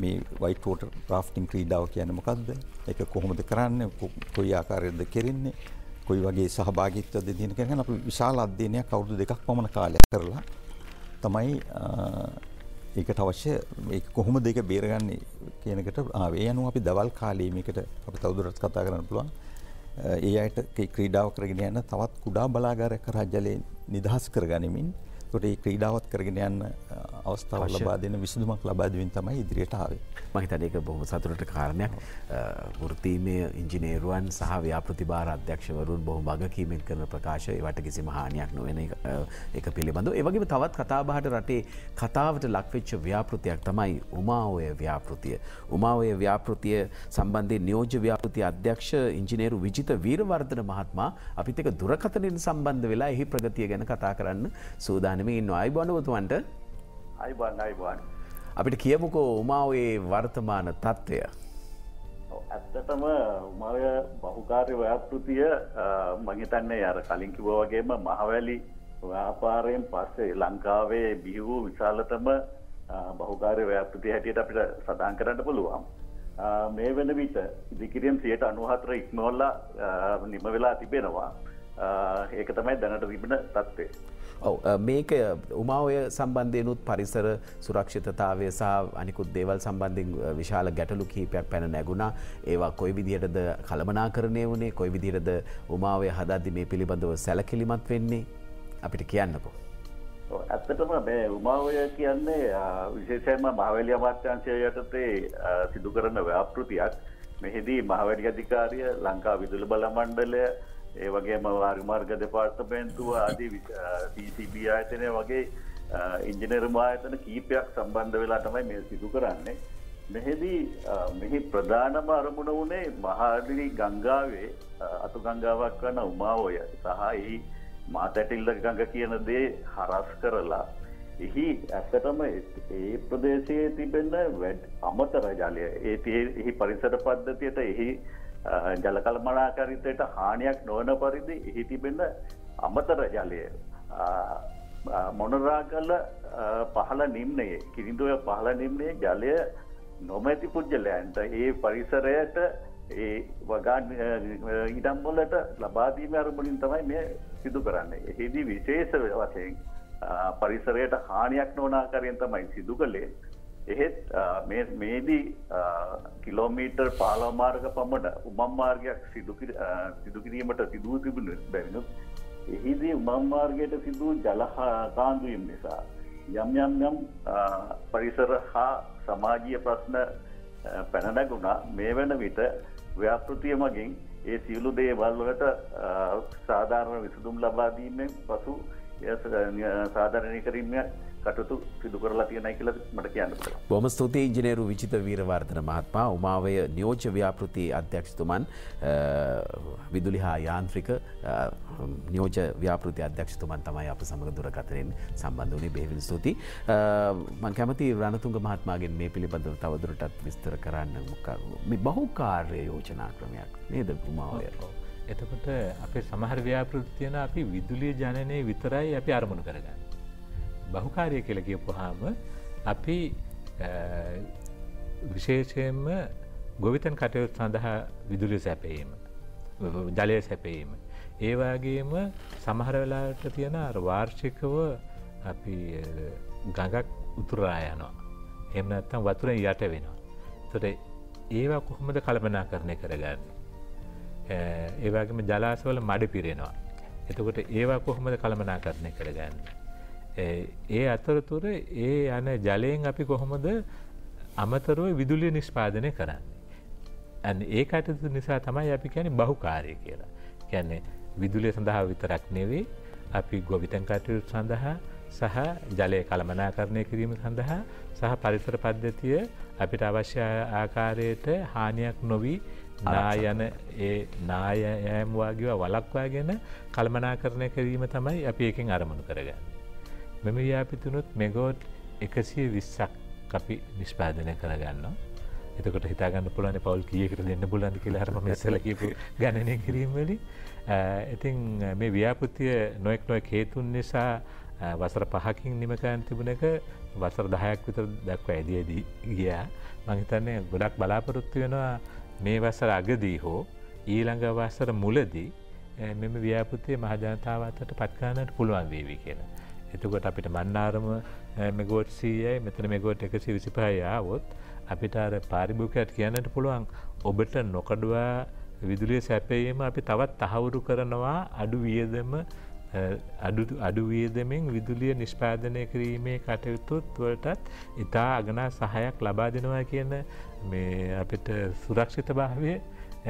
මේ වයිට් වෝටර් රාෆ්ටිං ක්‍රීඩාව කියන්නේ මොකක්ද? ඒක කොහොමද කරන්නේ? කොයි ආකාරයකද කෙරෙන්නේ? කොයි වගේ සහභාගීත්වයක්ද දෙන කෙනා අපි විශාල අධ්‍යයනයක් අවුරුදු 2ක් පමණ කාලයක් කරලා තමයි ඒකට අවශ්‍ය මේක කොහොමද ඒක බේරගන්නේ කියන එකට ආවේ. ඒ අනුව අපි දවල් කාලේ මේකට අපි තවදුරටත් කතා කරන්න පුළුවන්. ඒ අයට ක්‍රීඩාව කරගෙන යන තවත් කුඩා බලාගාරයක් කරා ජලයේ නිදහස් කරගනිමින් ඒකට මේ ක්‍රීඩාවත් කරගෙන යන්න අවස්ථාව ලබා දෙන විසඳුමක් ලබා දෙමින් තමයි ඉදිරියට ආවේ. මම හිතන්නේ ඒක බොහොම සතුටට කාරණයක්. වෘත්තීමය ඉංජිනේරුවන් සහ ව්‍යාපෘතිභාර අධ්‍යක්ෂවරුන් බොහොම වගකීමෙන් කරන ප්‍රකාශ ඒවට කිසිම හානියක් නොවන එක පිළිබඳව. ඒ වගේම තවත් කතාබහට රටේ කතාවට ලක්වෙච්ච ව්‍යාපෘතියක් තමයි උමාඔය ව්‍යාපෘතිය. උමාඔය ව්‍යාපෘතිය සම්බන්ධයෙන් නියෝජ්‍ය ව්‍යාපෘති අධ්‍යක්ෂ ඉංජිනේරු විජිත වීරවර්ධන මහත්මයා අපිත් එක්ක දුරකථනයෙන් සම්බන්ධ වෙලා එහි ප්‍රගතිය ගැන කතා කරන්න සූදානමින් ඉන්නවා. අයිබෝන් ඔබතුමන්ට. අයිබෝන්. අපිට කියමුකෝ උමාඔයේ වර්තමාන තත්ත්වය. ඇත්තටම උමාඔය බහුකාර්ය ව්‍යාපෘතිය මම හිතන්නේ අර කලින් කිව්වා වගේම මහවැලි ව්‍යාපාරයෙන් පස්සේ ලංකාවේ බිහි වූ විශාලතම බහුකාර්ය ව්‍යාපෘතිය හැටියට අපිට සඳහන් කරන්න පුළුවන්. මේ වෙන විට ඉදිකිරීම් 94 ඉක්මවලා නිම වෙලා තිබෙනවා. ඒක තමයි දැනට තිබෙන තත්ත්වය. ඔව් මේක උමාඔය සම්බන්ධයෙන්ුත් පරිසර සුරක්ෂිතතාවය සහ අනිකුත් දේවල් සම්බන්ධයෙන් විශාල ගැටලු කිහිපයක් පැන නැගුණා. ඒවා කොයි විදිහටද කළමනාකරණය වුණේ? කොයි විදිහටද උමාඔය හදද්දි මේ පිළිබඳව සැලකිලිමත් වෙන්නේ? අපිට කියන්නකෝ. ඇත්තටම මේ උමාඔය කියන්නේ විශේෂයෙන්ම මහවැලි අමාත්‍යාංශය යටතේ සිදු කරන ව්‍යාපෘතියක්. මෙහිදී මහවැලි අධිකාරිය, ලංකා විදුලි බල මණ්ඩලය, ඒ වගේම වාරිමාර්ග දෙපාර්තමේන්තුව ආදී TCB ආයතනය වගේ ඉංජිනේරු ආයතන කීපයක් සම්බන්ධ වෙලා තමයි මේ සිදු කරන්නේ. මෙහි ප්‍රධානම අරමුණ වුණේ මහාදිරි ගංගාවේ අතු ගංගාවක් වන උමාඔය සහ එහි මාතැටිල්ල ගඟ කියන දේ හරස් කරලා එහි ඇත්තටම ඒ ප්‍රදේශයේ තිබෙන අමතර ජලය එහි පරිසර පද්ධතියට එහි ජල කළමනාකරීත්වයට හානියක් නොවන පරිදි එහි තිබෙන අමතර ජලය මොනරාගල පහළ නිම්නයේ කිරිඳුව පහළ නිම්නයේ ජලය නොමැති පුද්ගලයන්ට ඒ පරිසරයට ඒ වගා ඉඩම් වලට ලබා දීමේ අරමුණින් තමයි මේ සිදු කරන්නේ. එහිදී විශේෂ වශයෙන් පරිසරයට හානියක් නොවන ආකාරයෙන් තමයි සිදු කළේ. එහෙත් මේදී කිලෝමීටර් 15 මාර්ග පමණ උමම් මාර්ගයක් සිදු කිරීමට සිදු තිබුණු බැවිනුත් එහිදී උමම් මාර්ගයට සිදු ජල කාන්දු වීම නිසා යම් පරිසර හා සමාජීය ප්‍රශ්න පැන නැගුණා. මේ වෙන විට ව්‍යාපෘතිය මගින් ඒ සියලු දේවල් වලට සාධාරණ විසඳුම් ලබා දීමෙන් පසු සාධාරණීකරණය කටයුතු සිදු කරලා තියෙනයි කියලා මට කියන්න පුළුවන්. බොහොම ස්තුතියි ඉංජිනේරු විජිත වීරවර්ධන මහත්මයා. උමාවය නියෝජ්‍ය ව්‍යාපෘති අධ්‍යක්ෂතුමන් විදුලි හා යාන්ත්‍රික නියෝජ්‍ය ව්‍යාපෘති අධ්‍යක්ෂතුමන් තමයි අප සමග දුරකථනයෙන් සම්බන්ධ වුණේ. බෙහෙවින් ස්තුතියි. මම කැමති රණතුංග මහත්මයාගෙන් මේ පිළිබඳව තවදුරටත් විස්තර කරන්න. මේ බහුකාර්ය යෝජනා ක්‍රමයක් නේද උමාවය? එතකොට අපේ සමහර ව්‍යාපෘති තියෙන අපි විදුලිය ජනනය විතරයි අපි අරමුණු කරගන්නේ. බහුකාර්ය කියලා කියපුවාම අපි විශේෂයෙන්ම ගොවිතැන් කටයුතු සඳහා විදුලිය සැපයීම, ජලය සැපයීම, ඒ වගේම සමහර වෙලාවට තියෙන අර වාර්ෂිකව අපි ගඟක් උතුරා යනවා. එහෙම නැත්නම් වතුරෙන් යට වෙනවා. ඒතකොට ඒවා කොහොමද කළමනාකරණය කරගන්නේ? ඒ වගේම ජලාශවල මඩ පිරෙනවා. එතකොට ඒවා කොහොමද කළමනාකරණය කරගන්නේ? ඒ අතරතුර ඒ යන ජලයෙන් අපි කොහොමද අමතරව විදුලිය නිෂ්පාදනය කරන්නේ? අන්න ඒ කටයුතු නිසා තමයි අපි කියන්නේ බහුකාර්ය කියලා. කියන්නේ විදුලිය සඳහා විතරක් නෙවෙයි අපි ගොවිතැන් කටයුතු සඳහා සහ ජලය කළමනාකරණය කිරීම සඳහා සහ පරිසර පද්ධතිය අපිට අවශ්‍ය ආකාරයට හානියක් නොවි නායන ඒ නායෑම් වගේ වළක්වාගෙන කළමනාකරණය කිරීම තමයි අපි එකෙන් අරමුණු කරගන්නේ. මෙම ව්‍යාපෘතිනුත් මෙගෝට් 120ක් අපි නිෂ්පාදනය කරගන්නවා. එතකොට හිතාගන්න පුළුවන් පවුල් කීයකට දෙන්න පුළුවන්ද කියලා අර මම ඉස්සෙල්ලා කියපු ගණනය කිරීම වලින්. ඉතින් මේ ව්‍යාපෘතිය නොඑක් හේතුන් නිසා වසර 5කින් නිම කරන්න තිබුණ එක වසර 10ක් විතර දක්වා ඇදී ගියා. මම හිතන්නේ ගොඩක් බලාපොරොත්තු වෙනවා මේ වසර අගදී හෝ ඊළඟ වසර මුලදී මෙම ව්‍යාපෘතිය මහ ජනතාව අතරට පත් කරන්නට පුළුවන් වේවි කියලා. එතකොට අපිට මන්නාරම මෙගෝට් 100යි මෙතන මෙගෝට් 125යි ආවොත් අපිට අර පාරිභෝගිකයට කියන්නට පුළුවන් ඔබට නොකඩවා විදුලිය සැපයීම අපි තවත් තහවුරු කරනවා අඩු වියදම අඩු වියදමෙන් විදුලිය නිෂ්පාදනය කිරීමේ කටයුතුත් වලටත් ඉතා අගනා සහයක් ලබා දෙනවා කියන මේ අපිට සුරක්ෂිත භාවය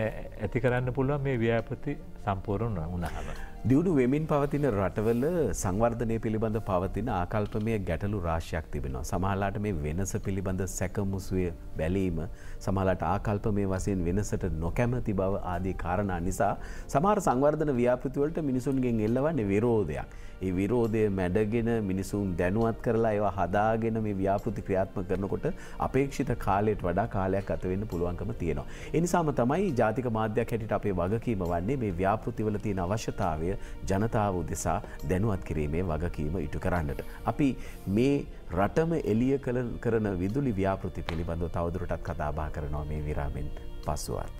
ඇති කරන්න පුළුවන් මේ ව්‍යාපෘති සම්පූර්ණ වුණාම. දියුණු වෙමින් පවතින රටවල සංවර්ධනය පිළිබඳ පවතින ආකල්පමය ගැටලු රාශියක් තිබෙනවා. සමහරලාට මේ වෙනස පිළිබඳ සැකමුසුය බැලීම, සමහරලාට ආකල්පමය වශයෙන් වෙනසට නොකැමති බව ආදී කාරණා නිසා සමහර සංවර්ධන ව්‍යාපෘති වලට මිනිසුන්ගෙන් එල්ලවන්නේ විරෝධයක්. ඒ විරෝධය මැඩගෙන මිනිසුන් දැනුවත් කරලා ඒවා හදාගෙන මේ ව්‍යාපෘති ක්‍රියාත්මක කරනකොට අපේක්ෂිත කාලයට වඩා කාලයක් ගත වෙන්න පුළුවන්කම තියෙනවා. ඒ නිසාම තමයි ජාතික මාධ්‍යයක් හැටියට අපේ වගකීම වන්නේ මේ ව්‍යාපෘතිවල තියෙන අවශ්‍යතාවය ජනතාව උදෙසා දැනුවත් කිරීමේ වගකීම ඉටු කරන්නට. අපි මේ රටම එළිය කරන විදුලි ව්‍යාපෘති පිළිබඳව තවදුරටත් කතා බහ කරනවා මේ විරාමෙන් පසුවත්.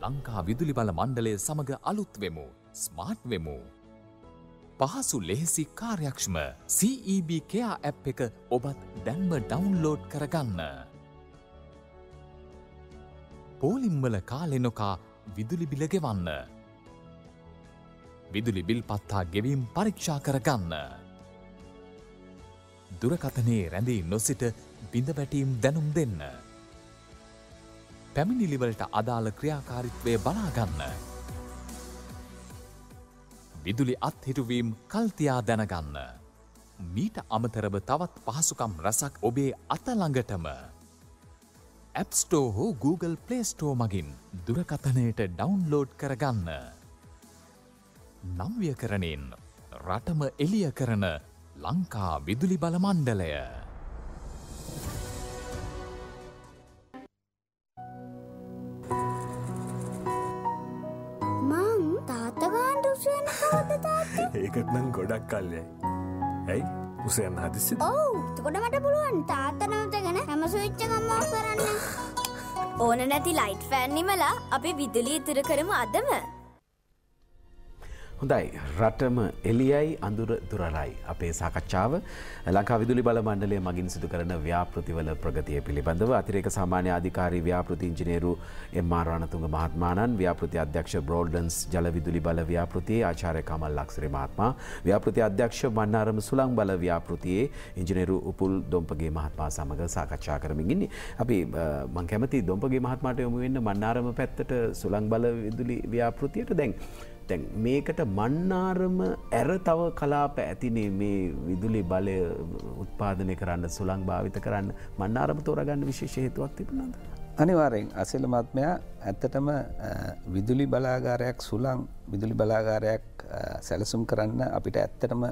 ලංකා විදුලි බල මණ්ඩලය සමග අලුත් වෙමු, ස්මාර්ට් වෙමු. පහසු ලෙහෙසි කාර්යක්ෂම CEB Care ඇප් එක ඔබත් දැන්ම ඩවුන්ලෝඩ් කරගන්න. පෝලිම්වල කාලෙ නොකා විදුලි බිල ගෙවන්න. විදුලි බිල් පත්තා ගෙවීම් පරීක්ෂා කරගන්න. දුරකථනයේ රැඳී නොසිට බිඳවැටීම් දැනුම් දෙන්න. පැමිණිලිවලට අදාළ ක්‍රියාකාරීත්වය බලාගන්න. විදුලි අත්හිටුවීම් කල්තියා දැනගන්න. මීට අමතරව තවත් පහසුකම් රැසක් ඔබේ අතළඟටම. App Store හෝ Google Play Store මගින් දුරකථනයට ඩවුන්ලෝඩ් කරගන්න. නම්ව්‍යකරණයෙන් රටම එළිය කරන ලංකා විදුලි බල මණ්ඩලය. මං තාත්තගාන්ට උසයන කවද තාත්තා? ඒකට නම් ගොඩක් කල්යයි. ඇයි උසයන්න හදිසිද? ඔව් එතකොට මට පුළුවන් තාත්තා නවතගෙන හැම ස්විච් එකක්ම ඔෆ් කරන්න. ඕන නැති ලයිට් ෆෑන් නිමලා අපි විදුලිය ඉතුරු කරමු අදම. හොඳයි, රටම එළියයි අඳුර දුරලයි. අපේ සාකච්ඡාව ලංකා විදුලි බල මණ්ඩලය මගින් සිදු කරන ව්‍යාපෘතිවල ප්‍රගතිය පිළිබඳව අතිරේක සාමාන්‍ය අධිකාරී ව්‍යාපෘති ඉංජිනේරු එම්.ආර්. රණතුංග මහත්මයාණන්, ව්‍යාපෘති අධ්‍යක්ෂ බ්‍රෝඩ්ලන්ඩ්ස් ජල විදුලි බල ව්‍යාපෘතියේ ආචාර්ය කමල් ලක්ෂ්‍රී මහත්මයා, ව්‍යාපෘති අධ්‍යක්ෂ මන්නාරම සුළං බල ව්‍යාපෘතියේ ඉංජිනේරු උපුල් දොම්පගේ මහත්මයා සමග සාකච්ඡා කරමින් ඉන්නේ. අපි මම කැමති දොම්පගේ මහත්මයාට යොමු වෙන්න මන්නාරම පැත්තට සුළං බල විදුලි ව්‍යාපෘතියට. දැන් මේකට මන්නාරම ඇර තව කලාප ඇතිනේ මේ විදුලි බලය උත්පාදනය කරන්න, සුළං භාවිත කරන්න මන්නාරම තෝරගන්න විශේෂ හේතුවක් තිබුණාද? අනිවාර්යෙන් අසෙල මහත්මයා, ඇත්තටම විදුලි බලාගාරයක්, සුළං විදුලි බලාගාරයක් සැලසුම් කරන්න අපිට ඇත්තටම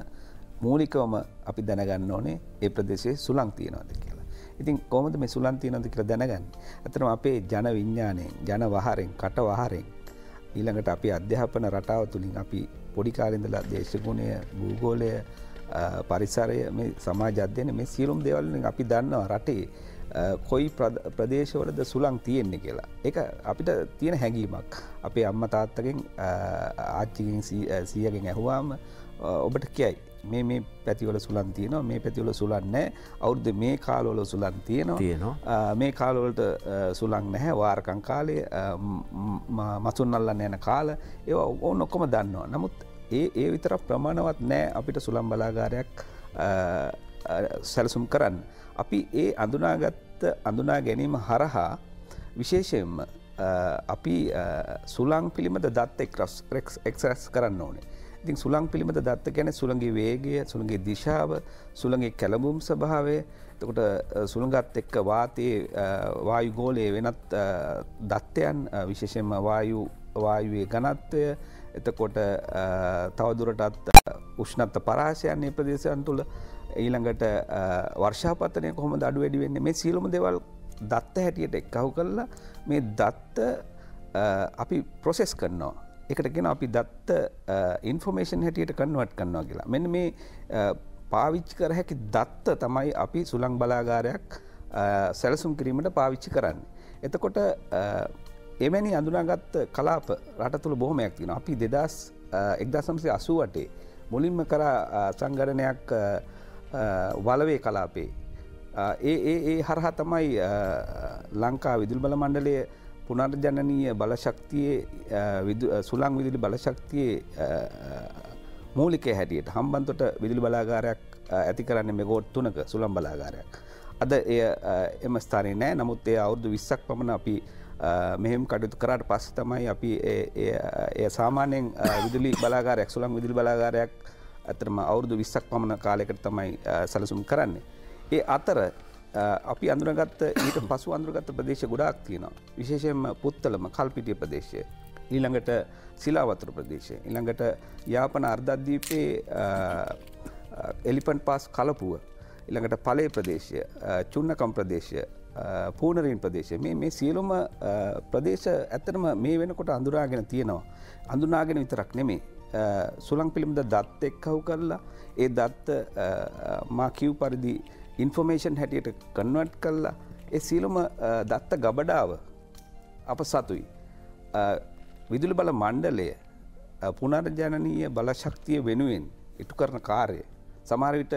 මූලිකවම අපි දැනගන්න ඕනේ ඒ ප්‍රදේශයේ සුළං තියනවාද කියලා. ඉතින් කොහොමද මේ සුළං තියනවාද කියලා දැනගන්නේ? ඇත්තටම අපේ ජන විඥාණයෙන්, ජන වහරෙන්, කට වහරෙන් ඊළඟට අපි අධ්‍යාපන රටාව තුළින් අපි පොඩි කාලේ ඉඳලා දේශගුණය, භූගෝලය, පරිසරය, මේ සමාජ අධ්‍යයනය, මේ සියලුම දේවල් වලින් අපි දන්නවා රටේ කොයි ප්‍රදේශවලද සුළං තියෙන්නේ කියලා. ඒක අපිට තියෙන හැඟීමක්. අපේ අම්මා තාත්තගෙන්, ආච්චිගෙන්, සීයාගෙන් ඇහුවාම ඔබට කියයි මේ පැතිවල සුළං තියෙනවා, මේ පැතිවල සුළං නැහැ. අවුරුද්දේ මේ කාලවල සුළං තියෙනවා. මේ කාලවලට සුළං නැහැ. වාරකම් කාලේ, මසුන් අල්ලන්න යන කාල, ඒවා ඕන ඔක්කොම දන්නවා. නමුත් ඒ විතර ප්‍රමාණවත් නැහැ අපිට සුළං බලාගාරයක් සැලසුම් කරන්න. අපි ඒ අඳුනා ගැනීම හරහා විශේෂයෙන්ම අපි සුළං පිළිබඳ දත්ත එක්ස්රැස් කරන්න ඕනේ. ඉතින් සුළං පිළිබඳ දත්ත කියන්නේ සුළඟේ වේගය, සුළඟේ දිශාව, සුළඟේ කැළඹුම් ස්වභාවය, එතකොට සුළඟත් එක්ක වාතයේ වායු ගෝලයේ වෙනත් දත්තයන්, විශේෂයෙන්ම වායුවේ ඝනත්වය, එතකොට තවදුරටත් උෂ්ණත්ව පරාසයන් මේ ප්‍රදේශයන් තුළ, ඊළඟට වර්ෂාපතනය කොහොමද අඩු වැඩි වෙන්නේ, මේ සියලුම දේවල් දත්ත හැටියට එක්කහු කරලා මේ දත්ත අපි ප්‍රොසෙස් කරනවා. ඒකට කියනවා අපි දත්ත ඉන්ෆෝමේෂන් හැටියට කන්වර්ට් කරනවා කියලා. මෙන්න මේ පාවිච්චි කර හැකි දත්ත තමයි අපි සුළං බලාගාරයක් සැලසුම් කිරීමට පාවිච්චි කරන්නේ. එතකොට එවැනි අඳුනාගත් කලාප රට තුළ බොහොමයක් තියෙනවා. අපි 1988 මුලින්ම කරා සංගණනයක් වලවේ කලාපේ. ඒ හරහා තමයි ලංකා විදුලි බල මණ්ඩලය පුනර්ජනනීය බලශක්තියේ සුළං විදුලි බලශක්තියේ මූලිකය හැටියට හම්බන්තොට විදුලි බලාගාරයක් ඇති කරන්නේ මෙගෝට් 3ක සුළං බලාගාරයක්. අද එය එම ස්ථානයේ නැහැ. නමුත් ඒ අවුරුදු 20ක් පමණ අපි මෙහෙම කටයුතු කරාට පස්සේ තමයි අපි ඒ සාමාන්‍යයෙන් විදුලි බලාගාරයක් සුළං විදුලි බලාගාරයක් අතරම අවුරුදු 20ක් පමණ කාලයකට තමයි සැලසුම් කරන්නේ. ඒ අතර අපි අඳුනගත්ත ඊට පසු අඳුනගත්ත ප්‍රදේශ ගොඩාක් තියෙනවා. විශේෂයෙන්ම පුත්තලම කල්පිටිය ප්‍රදේශය, ඊළඟට සිලාවතුර ප්‍රදේශය, ඊළඟට යාපන අර්ධද්වීපයේ එලිෆන්ට් පාස් කලපුව, ඊළඟට පලේ ප්‍රදේශය, චුන්නකම් ප්‍රදේශය, පූනරීන් ප්‍රදේශය, මේ සියලුම ප්‍රදේශ ඇත්තටම මේ වෙනකොට අඳුරාගෙන තියෙනවා. අඳුනාගෙන විතරක් නෙමෙයි, සුළං පිළිබඳ දත් එක්කහු කරලා ඒ දත් මා කිව් පරිදි ඉන්ෆර්මේෂන් හැටියට කන්වර්ට් කරලා ඒ සියලුම දත්ත ගබඩාව අප සතුයි. විදුලි බල මණ්ඩලය පුනර්ජනනීය බලශක්තිය වෙනුවෙන් ඉටු කරන කාර්යය සමහර විට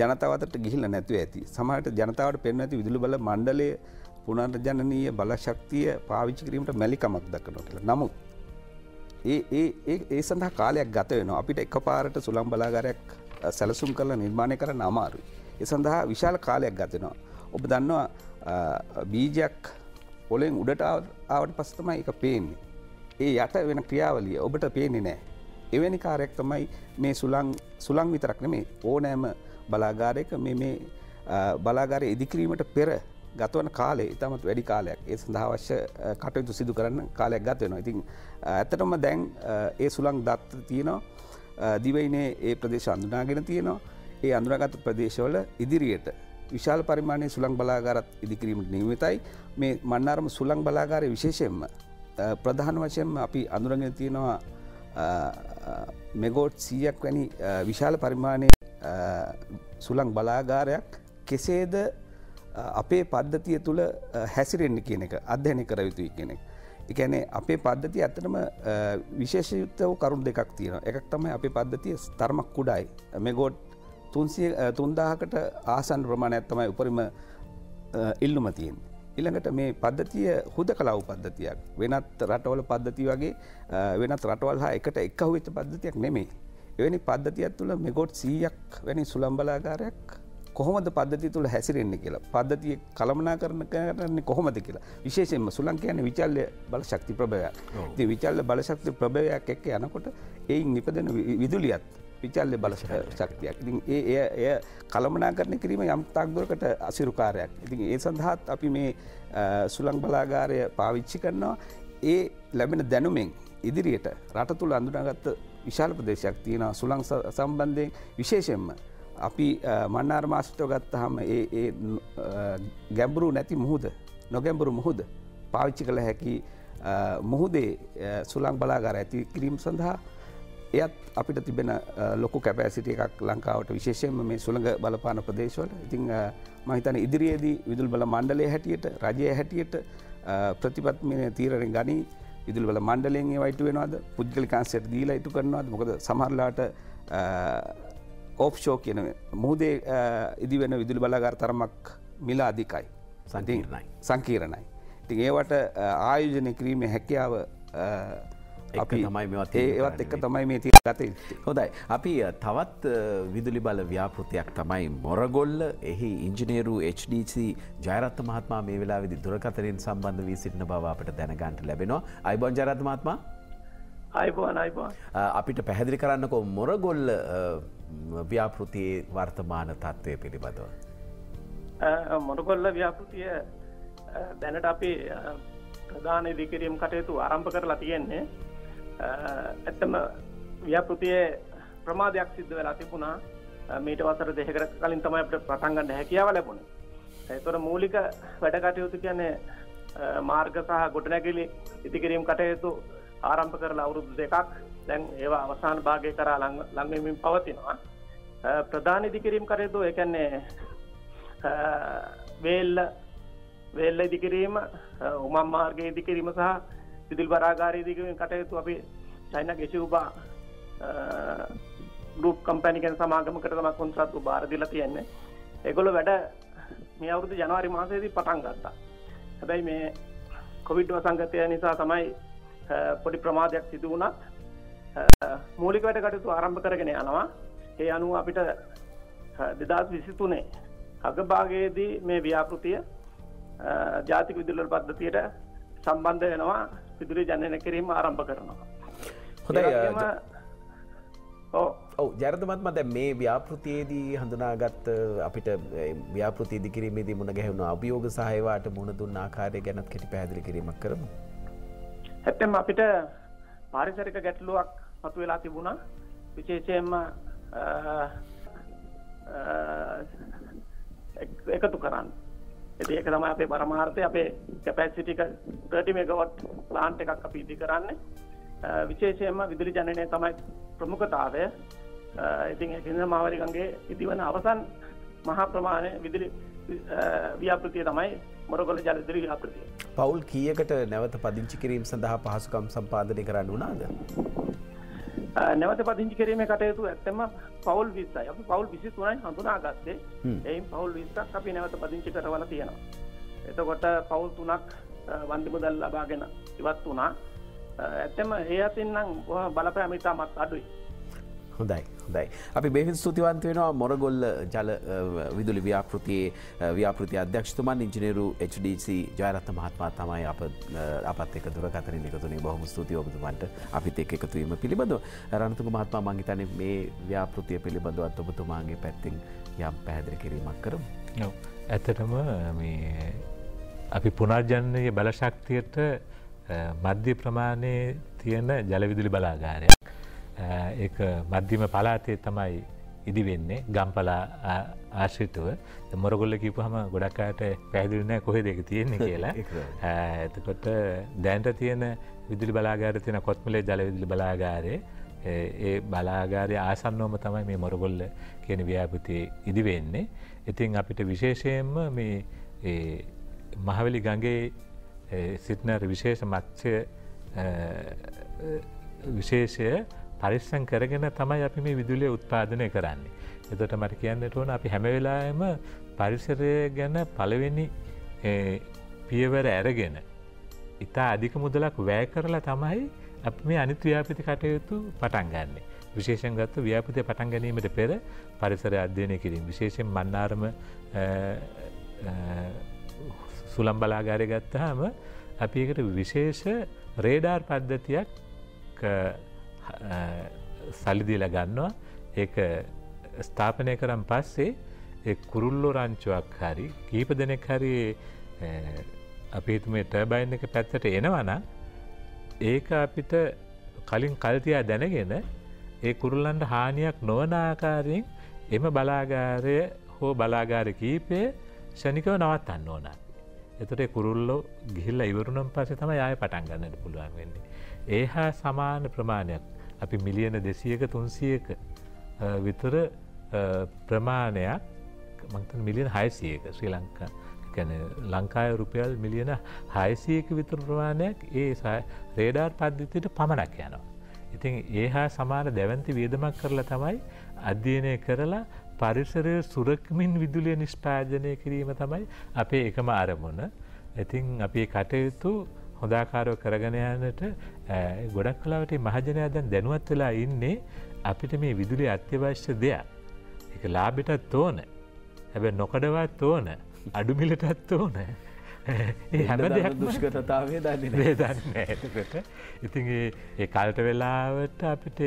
ජනතාව අතරට ගිහිල්ලා නැතුව ඇති. සමහර විට ජනතාවට පෙනෙන්නේ නැති විදුලි බල මණ්ඩලය පුනර්ජනනීය බලශක්තිය පාවිච්චි කිරීමට මැලිකමක් දක්වනවා කියලා. නමුත් ඒ සඳහා කාලයක් ගත වෙනවා. අපිට එකපාරට සුළං බලාගාරයක් සැලසුම් කරලා නිර්මාණය කරන්න අමාරුයි. ඒ සඳහා විශාල කාලයක් ගත වෙනවා. ඔබ දන්නවා බීජයක් පොළෙන් උඩට ආවට පස්සේ තමයි ඒක පේන්නේ. ඒ යට වෙන ක්‍රියාවලිය ඔබට පේන්නේ නැහැ. එවැනි කාර්යයක් තමයි මේ සුළං විතරක් නෙමෙයි ඕනෑම බලාගාරයක මේ බලාගාරය ඉදිකිරීමට පෙර ගතවන කාලේ ඉතාමත් වැඩි කාලයක්. ඒ සඳහා අවශ්‍ය කටයුතු සිදු කරන්න කාලයක් ගත වෙනවා. ඉතින් ඇත්තටම දැන් ඒ සුළං දත්ත තියෙනවා. දිවයිනේ ඒ ප්‍රදේශ අඳුනාගෙන තියෙනවා. ඒ අඳුනාගත් ප්‍රදේශවල ඉදිරියට විශාල පරිමාණයේ සුළං බලාගාරත් ඉදිකිරීමට නියමිතයි. මේ මන්නාරම සුළං බලාගාරය විශේෂයෙන්ම ප්‍රධාන වශයෙන්ම අපි අඳුරගෙන තියෙනවා මෙගෝට් 100ක් වැනි විශාල පරිමාණයේ සුළං බලාගාරයක් කෙසේද අපේ පද්ධතිය තුළ හැසිරෙන්න කියන එක අධ්‍යයනය කර යුතුයි කියන එක. ඒ කියන්නේ අපේ පද්ධතිය ඇත්තටම විශේෂයුක්ත වූ කරුණු දෙකක් තියෙනවා. එකක් තමයි අපේ පද්ධතිය තරමක් කුඩායි. මෙගෝට් 3000කට ආසන්න ප්‍රමාණයක් තමයි උපරිම ඉල්ලුම තියෙන්නේ. ඊළඟට මේ පද්ධතිය හුදකලා වූ පද්ධතියක්. වෙනත් රටවල පද්ධතිය වගේ වෙනත් රටවල් හා එකට එක්කහුව වෙච්ච පද්ධතියක් නෙමෙයි. එවැනි පද්ධතියක් තුළ මෙගෝට් 100ක් වැනි සුළං බලාගාරයක් කොහොමද පද්ධතිය තුළ හැසිරෙන්නේ කියලා, පද්ධතිය කළමනාකරණය කරන්නේ කොහොමද කියලා. විශේෂයෙන්ම සුළං කියන්නේ විචල්්‍ය බලශක්ති ප්‍රභවයක්. ඉතින් විචල්්‍ය බලශක්ති ප්‍රභවයක් එක්ක යනකොට ඒයින් නිපදෙන විදුලියත් විචල්්‍ය බලශක්තියක්. ඉතින් එය කළමනාකරණය කිරීම යම් තාක් දුරකට අසිරු කාර්යයක්. ඉතින් ඒ සඳහාත් අපි මේ සුළං බලාගාරය පාවිච්චි කරනවා. ඒ ලැබෙන දැනුමෙන් ඉදිරියට රට තුළ අඳුනාගත්ත විශාල ප්‍රදේශයක් තියෙනවා සුළං සම්බන්ධයෙන්. විශේෂයෙන්ම අපි මන්නාර මාසිටව ගත්තාම ඒ ගැඹුරු නැති මුහුද, නොගැඹුරු මුහුද පාවිච්චි කළ හැකි මුහුදේ සුළං බලාගාර ඇති කිරීම සඳහා එයත් අපිට තිබෙන ලොකු කැපැසිටි එකක් ලංකාවට, විශේෂයෙන්ම මේ සුළඟ බලපාන ප්‍රදේශවල. ඉතින් මම හිතන්නේ ඉදිරියේදී විදුලි බල මණ්ඩලයේ හැටියට, රජයේ හැටියට ප්‍රතිපත්තිමය තීරණ ගනි. විදුලි බල මණ්ඩලයෙන් ඒවා ඉටු වෙනවද, පුද්ගලික අංශයට දීලා ඉටු කරනවද? මොකද සමහරලාට ඔෆ්ෂෝ කියන මුහුදේ ඉදිවෙන විදුලි බලාගාර තරමක් මිල අධිකයි, සංකීර්ණයි. ඉතින් ඒවට ආයෝජනය කිරීමේ හැකියාව ඒවත් එක්ක තමයි මේ ගත යුත්තේ. හොඳයි. අපි තවත් විදුලි බල ව්‍යාපෘතියක් තමයි මොරගොල්ල. එහි ඉංජිනේරු HDC ජයරත්න මහත්මයා මේ වෙලාවේදී දුරකථනයෙන් සම්බන්ධ වී සිටින බව අපට දැනගන්න ලැබෙනවා. අයිබෝන් ජයරත්න මහත්මයා. අයිබෝන්. අපිට පැහැදිලි කරන්නකෝ මොරගොල්ල ව්‍යාපෘතියේ වර්තමාන තත්ත්වය පිළිබඳව. මොරගොල්ල ව්‍යාපෘතිය දැනට අපි ප්‍රධාන ඉදිකිරීම් කටයුතු ආරම්භ කරලා තියෙන්නේ. ඇත්තම ව්‍යාපෘතියේ ප්‍රමාදයක් සිද්ධ වෙලා තිබුණා. මීට වසර දෙකකට කලින් තමයි අපිට පටන් ගන්න හැකියාව ලැබුණේ. ඒතර මූලික වැඩ කටයුතු කියන්නේ මාර්ග සහ ගොඩනැගිලි ඉදිකිරීම් කටයුතු ආරම්භ කරලා අවුරුදු 2ක් දැන් ඒවා අවසාන භාගය කරා ලං වෙමින් පවතිනවා. ප්‍රධාන ඉදිකිරීම් කටයුතු ඒ කියන්නේ වේල්ල ඉදිකිරීම, උමම් මාර්ගයේ ඉදිකිරීම සහ විදුලි බලාගාරයේ ඉදිකිරීම කටයුතු අපි චයිනාගේ ශිව්බා ගෲප් කම්පැනි කෙන සමාගමකට තමයි කොන්ත්‍රාත්තු බාර දීලා තියෙන්නේ. ඒගොල්ලෝ වැඩ මේ අවුරුදු ජනවාරි මාසයේදී පටන් ගත්තා. හැබැයි මේ කොවිඩ් වසංගතය නිසා තමයි පොඩි ප්‍රමාදයක් සිදු වුණත් මූලික වැඩ කටයුතු ආරම්භ කරගෙන යනවා. ඒ අනුව අපිට 2023 අගභාගයේදී මේ ව්‍යාපෘතිය ජාතික විදුලි පද්ධතියට සම්බන්ධ වෙනවා. විදුලි ජනනය කිරීම ආරම්භ කරනවා. හොඳයි. ඔව් ජයරන්ත මහත්මයා දැන් මේ ව්‍යාපෘතියේදී හඳුනාගත් අපිට ව්‍යාපෘතිය ඉදිකිරීමේදී මුණ ගැහුණු අභියෝග සහ ඒවාට මුණ දුන්න ආකාරය ගැනත් කෙටි පැහැදිලි කිරීමක් කරමු. ඇත්තම අපිට පාරිසරික ගැටලුවක් මතුවලා තිබුණා. විශේෂයෙන්ම එකතු කරන්න. ඉතින් ඒක තමයි අපේ පරමාර්ථය. අපේ කැපැසිටි එක 30 මෙගාවට් ප්ලාන්ට් එකක් අපි ඉදි කරන්නේ. විශේෂයෙන්ම විදුලි ජනනය තමයි ප්‍රමුඛතාවය. ඉතින් ඒකින්ද මාවලි ගඟේ ඉදිවන අවසන් මහා ප්‍රමාණය විදුලි ව්‍යාපෘතිය තමයි මොරගොල්ල ජල විදුලි ව්‍යාපෘතිය. පවුල් කීයකට නැවත පදිංචි කිරීම සඳහා පහසුකම් සම්පාදනය කරන්න වුණාද? නැවත පදිංචි කිරීමේ කටයුතු ඇත්තම පවුල් 20යි. අපි පවුල් 23යි හඳුනාගත්තේ. එයින් පවුල් 20ක් අපි නැවත පදිංචි කරවලා තියෙනවා. එතකොට පවුල් 3ක් වන්දි මුදල් ලබාගෙන ඉවත් වුණා. ඇත්තම ඒ අතින් නම් බලපෑම ඉතාමත් අඩුයි. හොඳයි. අපි බෙහෙවින් ස්තුතිවන්ත වෙනවා මොරගොල්ල ජල විදුලි ව්‍යාපෘති අධ්‍යක්ෂතුමන් ඉංජිනේරු HDC ජයරත්න මහත්මයා තමයි අපත් එක්ක දුරකථනයෙන් එකතු වුණේ. බොහොම ස්තුතියි ඔබතුමන්ට අපිත් එක්ක එකතු වීම පිළිබඳව. රණතුංග මහත්මයා මම හිතන්නේ මේ ව්‍යාපෘතිය පිළිබඳවත් ඔබතුමාගේ පැත්තෙන් යම් පැහැදිලි කිරීමක් කරමු. ඔව්. ඇත්තටම මේ අපි පුනර්ජනනීය බලශක්තියට මධ්‍ය ප්‍රමාණයේ තියෙන ජල විදුලි බලාගාරයක්. ඒක මධ්‍යම පළාතේ තමයි ඉදි වෙන්නේ ගම්පලා ආශ්‍රිතව. මොරගොල්ල කියපුවාම ගොඩක් අයට පැහැදිලි නැහැ කොහෙද ඒක තියෙන්නේ කියලා. එතකොට දැනට තියෙන විදුලි බලාගාරය තියෙන කොත්මලේ ජල විදුලි බලාගාරයේ ඒ බලාගාරය ආසන්නවම තමයි මේ මොරගොල්ල කියන ව්‍යාපෘතියේ ඉදි වෙන්නේ. ඉතින් අපිට විශේෂයෙන්ම මේ මහවැලි ගඟේ සිටින විශේෂ මත්ස්‍ය විශේෂය පරිස්සම් කරගෙන තමයි අපි මේ විදුලිය උත්පාදනය කරන්නේ. එතකොට මට කියන්නට ඕන අපි හැම වෙලාවෙම පරිසරය ගැන පළවෙනි පියවර අරගෙන ඉතා අධික මුදලක් වැය කරලා තමයි අපි මේ අනිත් ව්‍යාපෘති කටයුතු පටන් ගන්නෙ. විශේෂයෙන් ගත්ත ව්‍යාපෘතිය පටන් ගැනීමට පෙර පරිසරය අධ්‍යයනය කිරීම. විශේෂයෙන් මන්නාරම සුළං බලාගාරය ගත්තාම අපි ඒකට විශේෂ රේඩාර් පද්ධතියක් සල්ලි දීලා ගන්නවා. ඒක ස්ථාපනය කරන් පස්සේ ඒ කුරුල්ලෝ රංචුවක් හරි කීප දෙනෙක් හරි අපි හිතමු ටර්බයින් එක පැත්තට එනවා නම් ඒක අපිට කලින් කල් තියා දැනගෙන ඒ කුරුල්ලන්ට හානියක් නොවන ආකාරයෙන් එම බලාගාරය හෝ බලාගාර කීපය ශනිකව නවත්තන්න ඕන. එතකොට කුරුල්ලෝ ගිහිල්ලා ඉවරුනන් පස්සේ තමයි ආයෙ පටන් ගන්නට පුළුවන් වෙන්නේ. ඒ හා සමාන ප්‍රමාණයක් අපි මිලියන 200ක 300ක විතර ප්‍රමාණයක් මම හිතන්නේ මිලියන 600ක ශ්‍රී ලංකා කියන්නේ ලංකාවේ රුපියල් මිලියන 600ක විතර ප්‍රමාණයක් ඒ රේඩාර් පද්ධතියට පමණක් යනවා. ඉතින් ඒ හා සමාන දැවැන්ති වියදමක් කරලා තමයි අධ්‍යයනය කරලා පරිසරය සුරක්මින් විදුලිය නිෂ්පාදනය කිරීම තමයි අපේ එකම අරමුණ. ඉතින් අපි කටයුතු හොඳාකාරව කරගෙන යන්නට ගොඩක් කලාවට මහජනයා දැන් දැනුවත් වෙලා ඉන්නේ අපිට මේ විදුලිය අත්‍යවශ්‍ය දෙයක්. ඒක ලාභයටත් ඕන. හැබැයි නොකඩවත් ඕන. අඩු මිලටත් ඕන. ඒ හැම දෙයක්ම දුෂ්කරතාවය දන්නේ නැහැ. ඉතින් ඒ කාලට වෙලාවට අපිට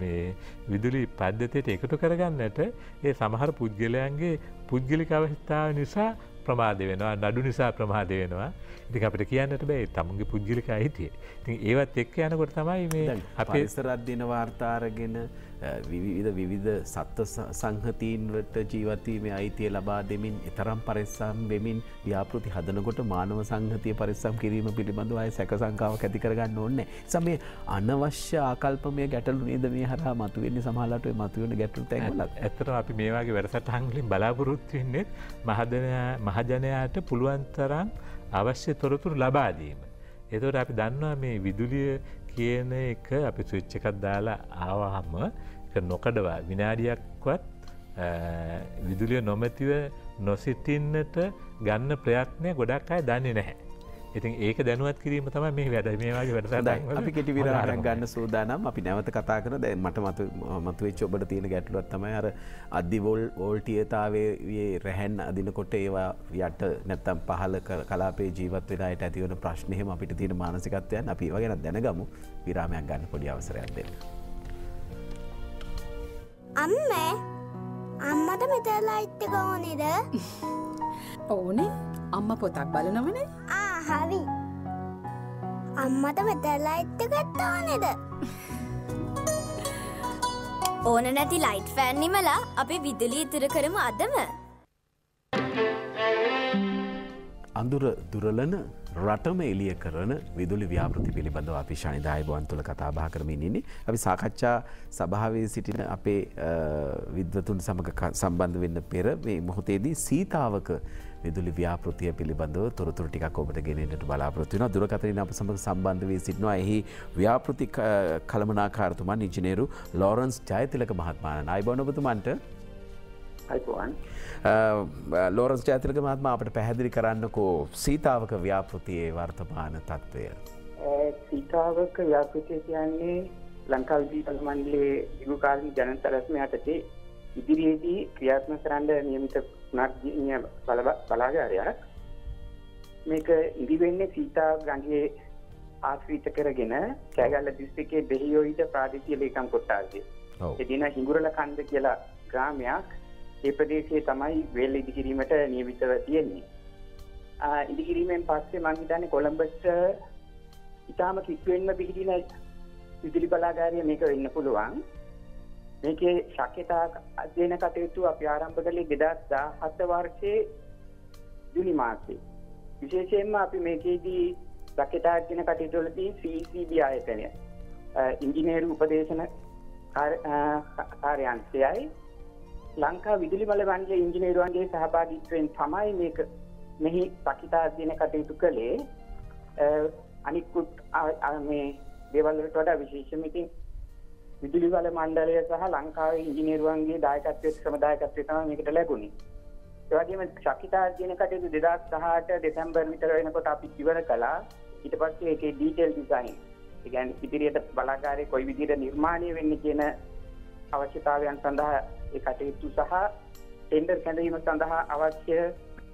මේ විදුලි පද්ධතියට එකතු කරගන්නට ඒ සමහර පුද්ගලයන්ගේ පුද්ගලික අවශ්‍යතාව නිසා ප්‍රමාද වෙනවා, නඩු නිසා ප්‍රමාද වෙනවා. ඉතින් අපිට කියන්නට බෑ තමුන්ගේ පුද්ගලික අයිතිය. ඉතින් ඒවත් එක්ක යනකොට තමයි මේ අපේ පරිසර අධ්‍යයන වාර්තා අරගෙන විවිධ සත්ත්ව සංහතීන්වට ජීවත් වීමේ අයිතිය ලබා දෙමින් ඊතරම් පරිස්සම් වෙමින් ව්‍යාපෘති හදනකොට මානව සංහතිය පරිස්සම් කිරීම පිළිබඳව අය සැක සංකාවක් ඇති කරගන්න ඕනේ නැහැ. මේ අනවශ්‍ය ආකල්පමය ගැටලු නේද මේ හරහා මතුවෙන්නේ සමහරවිට ඔය මතුවෙන ගැටලු තැන්වල. ඇත්තටම අපි මේ වගේ වැඩසටහන් වලින් බලාපොරොත්තු වෙන්නේ මහජනයාට පුළුවන් තරම් අවශ්‍ය තොරතුරු ලබා දීම. එතකොට අපි දන්නවා මේ විදුලිය කියන එක අපි ස්විච් එකක් දාලා ආවහම ඒක නොකඩවා විනාඩියක්වත් විදුලිය නොමැතිව නොසිටින්නට ගන්න ප්‍රයත්නය ගොඩක් අය දන්නේ නැහැ. ඉතින් ඒක දැනුවත් කිරීම තමයි මේ වැඩ මේ වගේ වැඩසටහන් අපි කෙටි විරාමයක් ගන්න සූදානම්. අපි නැවත කතා කරන දැන් මට මතුවෙච්ච ඔබට තියෙන ගැටලුවක් තමයි අර අධි වෝල්ටීයතාවයේ රැහැන් අදිනකොට ඒවා යට නැත්තම් පහළ කලාපයේ ජීවත් වෙන අයට ඇති වෙන ප්‍රශ්න එහෙම අපිට තියෙන මානසිකත්වයන් අපි ඒවා ගැන දැනගමු. විරාමයක් ගන්න පොඩි අවසරයක් දෙන්න. අම්මේ අම්මට මෙතන ලයිට් එක ඕනේද? ඕනේ. අම්මා පොතක් බලනවනේ. හරි. අම්මට මෙතන ලයිට් එකත් ඕනේද? ඕන නැති ලයිට් ෆෑන් නිමලා අපි විදුලිය ඉතුරු කරමු අදම. අඳුර දුරලන රටම එළිය කරන විදුලි ව්‍යාපෘති පිළිබඳව අපි ශනිදාය ගුවන් තුල කතා බහ කරමින් ඉන්නේ. අපි සාකච්ඡා සභාවේ සිටින අපේ විද්වතුන් සමග සම්බන්ධ වෙන්න පෙර මේ මොහොතේදී සීතාවක විදුලි ව්‍යාපෘතිය පිළිබඳව තොරතුරු ටිකක් ඔබට ගෙනෙන්නට බලාපොරොත්තු වෙනවා. දුරකථනයෙන් අප සමග සම්බන්ධ වී සිටිනවා. එහි ව්‍යාපෘති කළමනාකාරතුමන් ඉංජිනේරු ලෝරන්ස් ජයතිලක මහත්මයාණන්. ආයුබෝවන් ඔබතුමන්ට. අයිබෝවන්. ලෝරන්ස් ජයතිලක මහත්මයා අපට පැහැදිලි කරන්නකෝ සීතාවක ව්‍යාපෘතියේ වර්තමාන තත්ත්වය. සීතාවක ව්‍යාපෘතිය කියන්නේ ලංකා විදුලි මණ්ඩලයේ දීර්ඝකාලීන ජනත රැස්ම යටතේ ඉදිරියේදී ක්‍රියාත්මක කරන්න නියමිත පුනර්ජීවනීය බලාගාරයක්. මේක ඉදිවෙන්නේ සීතා ගඟේ ආශ්‍රිත කරගෙන කෑගල්ල දිස්ත්‍රික්කයේ දෙහියොයිද ප්‍රාදේශීය ලේකම් කොට්ටාසය. එදින හිඟුරල කන්ද කියලා ග්‍රාමයක් ඒ ප්‍රදේශයේ තමයි වේල් ඉදිකිරීමට නියමිතව තියෙන්නේ. ඉදිකිරීමෙන් පස්සේ මම හිතන්නේ කොළඹට ඊටාම කිට්ටුවෙන්ම පිහිටින විදුලි බලාගාරය මේක වෙන්න පුළුවන්. මේකේ ශක්්‍යතා අධ්‍යයන කටයුතු අපි ආරම්භ කළේ 2017 වර්ෂයේ ජූනි මාසයේ. විශේෂයෙන්ම අපි මේකේදී ශක්්‍යතා අධ්‍යයන කටයුතු වලදී CCB ආයතනය ඉංජිනේරු උපදේශන කාර්යාංශයයි ලංකා විදුලි බල මණ්ඩලයේ ඉංජිනේරුවන්ගේ සහභාගීත්වයෙන් තමයි මේක මෙහි ශක්්‍යතා අධ්‍යයන කටයුතු කළේ. අනිකුත් මේ දේවල් වලට වඩා විශේෂම ඉතින් විදුලි බල මණ්ඩලය සහ ලංකාවේ ඉංජිනේරුවන්ගේ දායකත්වයේ සමදායකත්වය තමයි මේකට ලැබුණේ. ඒ වගේම ශක්්‍යතා අධ්‍යයන කටයුතු 2018 දෙසැම්බර් විතර වෙනකොට අපි ඉවර කළා. ඊට පස්සේ ඒකේ ඩීටේල් ඩිසයින්, ඒ කියන්නේ ඉදිරියට බලාගාරේ කොයි විදිහට නිර්මාණය වෙන්නේ කියන අවශ්‍යතාවයන් සඳහා ඒ කටයුතු සහ ටෙන්ඩර් කැඳවීම සඳහා අවශ්‍ය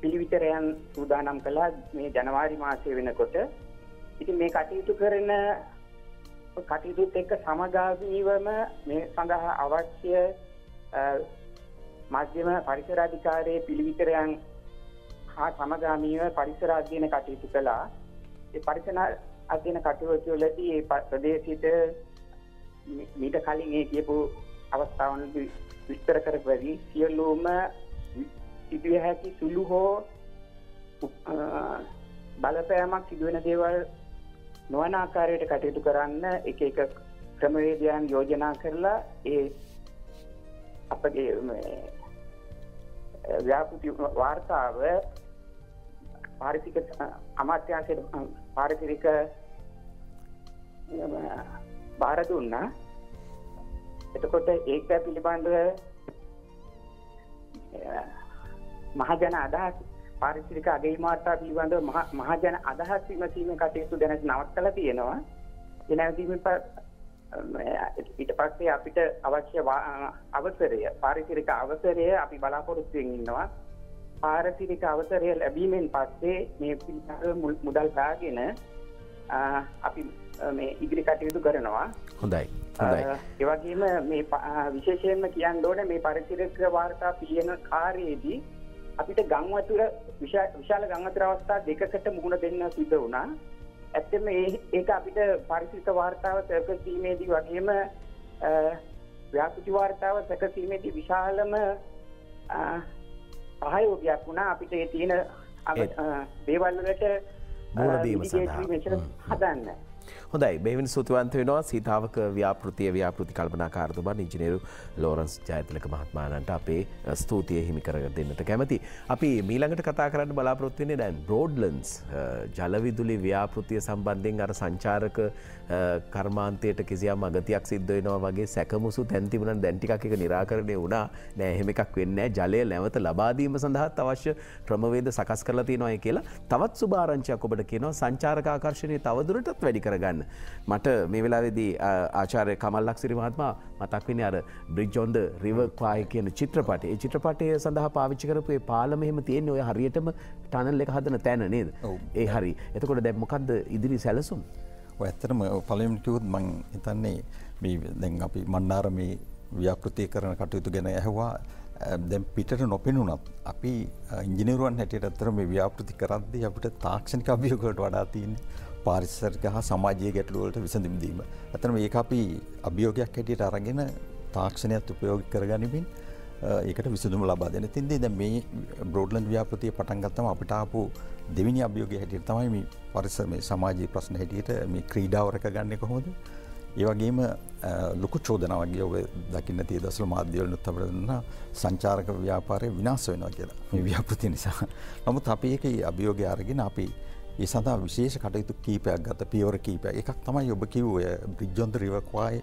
පිළිවිතරයන් සූදානම් කළා මේ ජනවාරි මාසයේ වෙනකොට. ඉතින් මේ කටයුතු කරන කටයුතුත් එක්ක සමගාමීවම මේ සඳහා අවශ්‍ය මධ්‍යම පරිසර අධිකාරියේ පිළිවිතරයන් හා සමගාමීව පරිසර අධ්‍යයන කටයුතු කළා. ඒ පරිසර අධ්‍යයන කටයුතු වලදී ඒ ප්‍රදේශිත මීට කලින් ඒ කියපු අවස්ථාවන්වලදී විස්තර කරපරි සියලුම සිදුවිය හැකි සුළු හෝ බලපෑමක් සිදුවෙන දේවල් නොවන ආකාරයට කටයුතු කරන්න එක එක ක්‍රමවේදයන් යෝජනා කරලා ඒ අපගේ ව්‍යාපෘති වාර්තාව පාරිසරික අමාත්‍යාංශයට පාරිසරික බාර දුන්නා. එතකොට ඒක පිළිබඳව මහජන අදහස් පාරිසරික අගය මාර්තා පිළිබඳව මහජන අදහස් විමසීමේ කටයුතු දැනට නවත්තලා තියෙනවා. ඒ නැවතීමෙන් ඊට පස්සේ අපිට අවශ්‍ය අවසරය පාරිසරික අවසරය අපි බලාපොරොත්තු වෙමින් ඉන්නවා. පාරිසරික අවසරය ලැබීමෙන් පස්සේ මේ පිළිබඳව මුදල් දාගෙන අපි මේ ඉදිරි කටයුතු කරනවා. හොඳයි. හොඳයි. ඒ වගේම මේ විශේෂයෙන්ම කියන්න ඕනේ මේ පරිසරික වාර්තා පිළියෙන කාර්යයේදී අපිට ගම් වතුර විශාල ගම් වතුර අවස්ථා දෙකකට මුහුණ දෙන්න සිදු වුණා. ඇත්තටම ඒක අපිට පරිසරික වාර්තාව සැකසීමේදී වගේම ව්‍යාපෘති වාර්තාව සැකසීමේදී විශාලම සහයෝගයක් වුණා. අපිට ඒ තියෙන දේවල් වලට මුහුණ දීම සඳහා හදන්න. හොඳයි බෙහෙවින් සූතිවන්ත වෙනවා සීතාවක ව්‍යාපෘති කල්පනාකාරතුමන් ඉංජිනේරු ලෝරන්ස් ජයතිලක මහත්මයාණන්ට අපේ ස්තුතිය හිමි කර දෙන්නට කැමති. අපි මීළඟට කතා කරන්න බලාපොරොත්තු වෙන්නේ දැන් බ්‍රෝඩ්ලන්ඩ්ස් ජලවිදුලි ව්‍යාපෘතිය සම්බන්ධයෙන් අර සංචාරක කර්මාන්තයට කිසියම් අගතියක් සිද්ධ වෙනවා වගේ සැකමුසු තැන් තිබුණා දැන් ටිකක් එක निराකරණය වුණා. නෑ එහෙම එකක් වෙන්නේ නෑ. ජලය නැවත ලබා දීම සඳහාත් අවශ්‍ය ක්‍රමවේද සකස් කරලා තියෙනවායි කියලා. තවත් සුභාරංචියක් ඔබට කියනවා සංචාරක ආකර්ෂණය තවදුරටත් වැඩි කරගන්න. මට මේ වෙලාවේදී ආචාර්ය කමල් ලක්සිරි මහත්මයා මතක් වෙන්නේ අර බ්‍රිජ් ඔන් ද රිවර් ක්වයි කියන චිත්‍රපටය. ඒ චිත්‍රපටය සඳහා පාවිච්චි කරපු ඒ පාලම එහෙම තියෙන්නේ ඔය හරියටම ටනල් එක හදන තැන නේද? ඒ හරි. එතකොට දැන් මොකද්ද ඉදිරි සැලසුම්? ඔය ඇත්තටම පළවෙනි කිව්වොත් මම හිතන්නේ මේ දැන් අපි මන්නාරමේ ව්‍යාපෘති කරන කටයුතු ගැන ඇහුවා. දැන් පිටට නොපෙනුනත් අපි ඉංජිනේරුවන් හැටියට අතර මේ ව්‍යාපෘති කරද්දී අපිට තාක්ෂණික අභියෝග වලට වඩා තියෙන්නේ පාරිසරික හා සමාජීය ගැටලු වලට විසඳුම් දීම. ඇත්තටම මේක අපි අභියෝගයක් හැටියට අරගෙන තාක්ෂණයත් උපයෝගී කරගනිමින් ඒකට විසඳුම ලබා දෙන්න. ඉතින්දී දැන් මේ බ්‍රෝඩ්ලන්ඩ් ව්‍යාපෘතිය පටන් ගත්තම අපිට ආපු දෙවෙනි අභියෝගය හැටියට තමයි මේ පරිසර මේ සමාජීය ප්‍රශ්න හැටියට මේ ක්‍රීඩාව රැකගන්නේ කොහොමද? ඒ වගේම ලොකු චෝදනාවක් ගිය ඔබ දකින්න තියෙන දසල මාධ්‍ය වලත් අපිට දුන්නා සංචාරක ව්‍යාපාරය විනාශ වෙනවා කියලා මේ ව්‍යාපෘතිය නිසා. නමුත් අපි ඒකේ අභියෝගය අරගෙන අපි ඒ සඳහා විශේෂ කටයුතු කීපයක් ගත පියවර කීපයක්. එකක් තමයි ඔබ කිව්වේ බ්‍රිජ් ඔන් ද රිවර් ක්වයි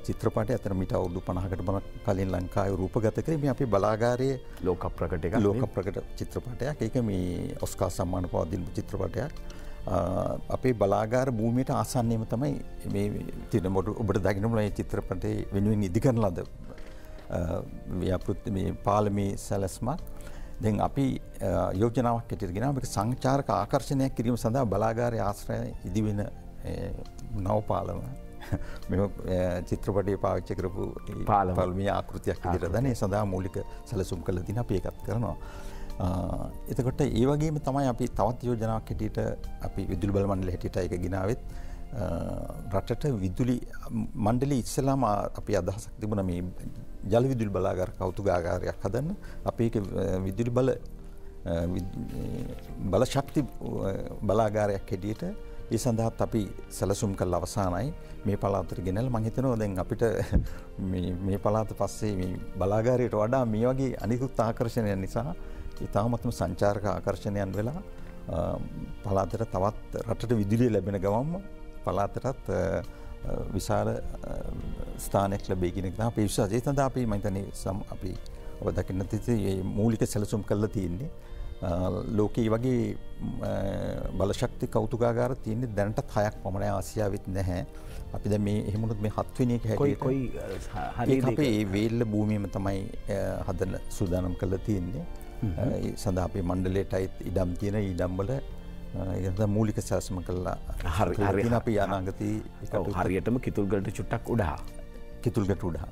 චිත්‍රපටය. අතන මීට අවුරුදු 50කට කලින් ලංකාවේ රූපගත කරේ මේ අපේ බලාගාරයේ ලෝක ප්‍රකට චිත්‍රපටයක්. ඒක මේ ඔස්කාර් සම්මාන පවතින චිත්‍රපටයක්. අපේ බලාගාර භූමියට ආසන්නයේම තමයි මේ තියෙන ඔබට දකින්න මේ චිත්‍රපටයේ වෙනුවෙන් ඉදිකරන ලද ව්‍යාපෘති මේ පාලමේ සැලැස්මක්. දැන් අපි යෝජනාවක් හැටියට ගෙනාව මේක සංචාරක ආකර්ෂණයක් කිරීම සඳහා බලාගාරයේ ආශ්‍රය ඉදිවෙන නවපාලම මෙම චිත්‍රපටයේ පාවිච්චි කරපු පාලමේ ආකෘතියක් විදිහට දැන් ඒ සඳහා මූලික සැලසුම් කළ දින අපි ඒකත් කරනවා. එතකොට ඒ වගේම තමයි අපි තවත් යෝජනාවක් හැටියට අපි විදුලි බල මණ්ඩලය හැටියට ඒක ගෙනාවෙත් රටට විදුලි මණ්ඩලය ඉස්සෙල්ලාම අපි අදහසක් තිබුණා මේ ජල විදුලි බලාගාර කෞතුකාගාරයක් හදන්න. අපි ඒක විදුලි බල ශක්ති බලාගාරයක් හැටියට ඒ සඳහාත් අපි සැලසුම් කළ අවසానයි මේ පළාතට ගෙනල්ලා මම හිතනවා දැන් අපිට මේ පළාත පස්සේ මේ බලාගාරයට වඩා මේ වගේ අනිකුත් ආකර්ෂණයන් නිසා ඉතාමත්ම සංචාරක ආකර්ෂණයන් වෙලා පළාතට තවත් රටට විදුලිය ලැබෙන ගමන්ම පළාතටත් විශාල ස්ථානයක් ලැබෙයි කියන එක තමයි අපේ විශ්වාසය. ඒ සඳහා අපි මම හිතන්නේ අපි ඔබ දකින්න තියෙන්නේ මූලික සැලසුම් කරලා තියෙන්නේ. ලෝකයේ වගේ බලශක්ති කෞතුකාගාර තියෙන්නේ දැනටත් 6ක් පමණයි ආසියාවෙත් නැහැ. අපි දැන් මේ එහෙමනොත් මේ 7 වෙනි එක හැටියට ඒක අපේ වේල්ල භූමියම තමයි හදන්න සූදානම් කරලා තියෙන්නේ. ඒ සඳහා අපේ මණ්ඩලයටයි ඉඩම් තියෙන ඉඩම් වල ඒක මූලික සැලසුම කළා. හරියට අපි අනාගතයේ හරියටම කිතුල්ගලට චුට්ටක් උඩහා. කිතුල්ගට උඩහා.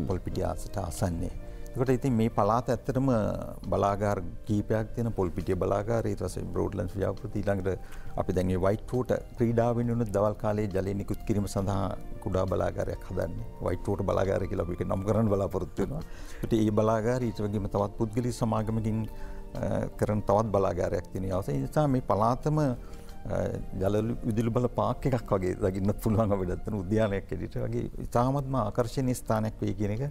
පොල්පිටිය ආසට ආසන්නේ. ඒකට ඉතින් මේ පළාත ඇත්තටම බලාගාර කීපයක් තියෙන පොල්පිටිය බලාගාර ඊට පස්සේ බ්‍රෝඩ්ලන්ඩ්ස් ව්‍යාපෘති ඊළඟට අපි දැන් මේ වයිට් රෝඩ් ක්‍රීඩා වෙනුණු දවල් කාලයේ ජලය නිකුත් කිරීම සඳහා කුඩා බලාගාරයක් හදන්නේ. වයිට් රෝඩ් බලාගාරය කියලා අපි ඒක නම් කරන්න බලාපොරොත්තු වෙනවා. ඒකට මේ බලාගාරය ඊට වගේම තවත් පුද්ගලික සමාගමකින් කරන තවත් බලාගාරයක් තියෙනවා. ඒ නිසා මේ පළාතම ජල විදුලි බල පාක් එකක් වගේ දකින්න පුළුවන් අපිට දැන් උද්‍යානයක් ඇදිට වගේ ඉතාමත්ම ආකර්ෂණීය ස්ථානයක් වෙයි කියන එක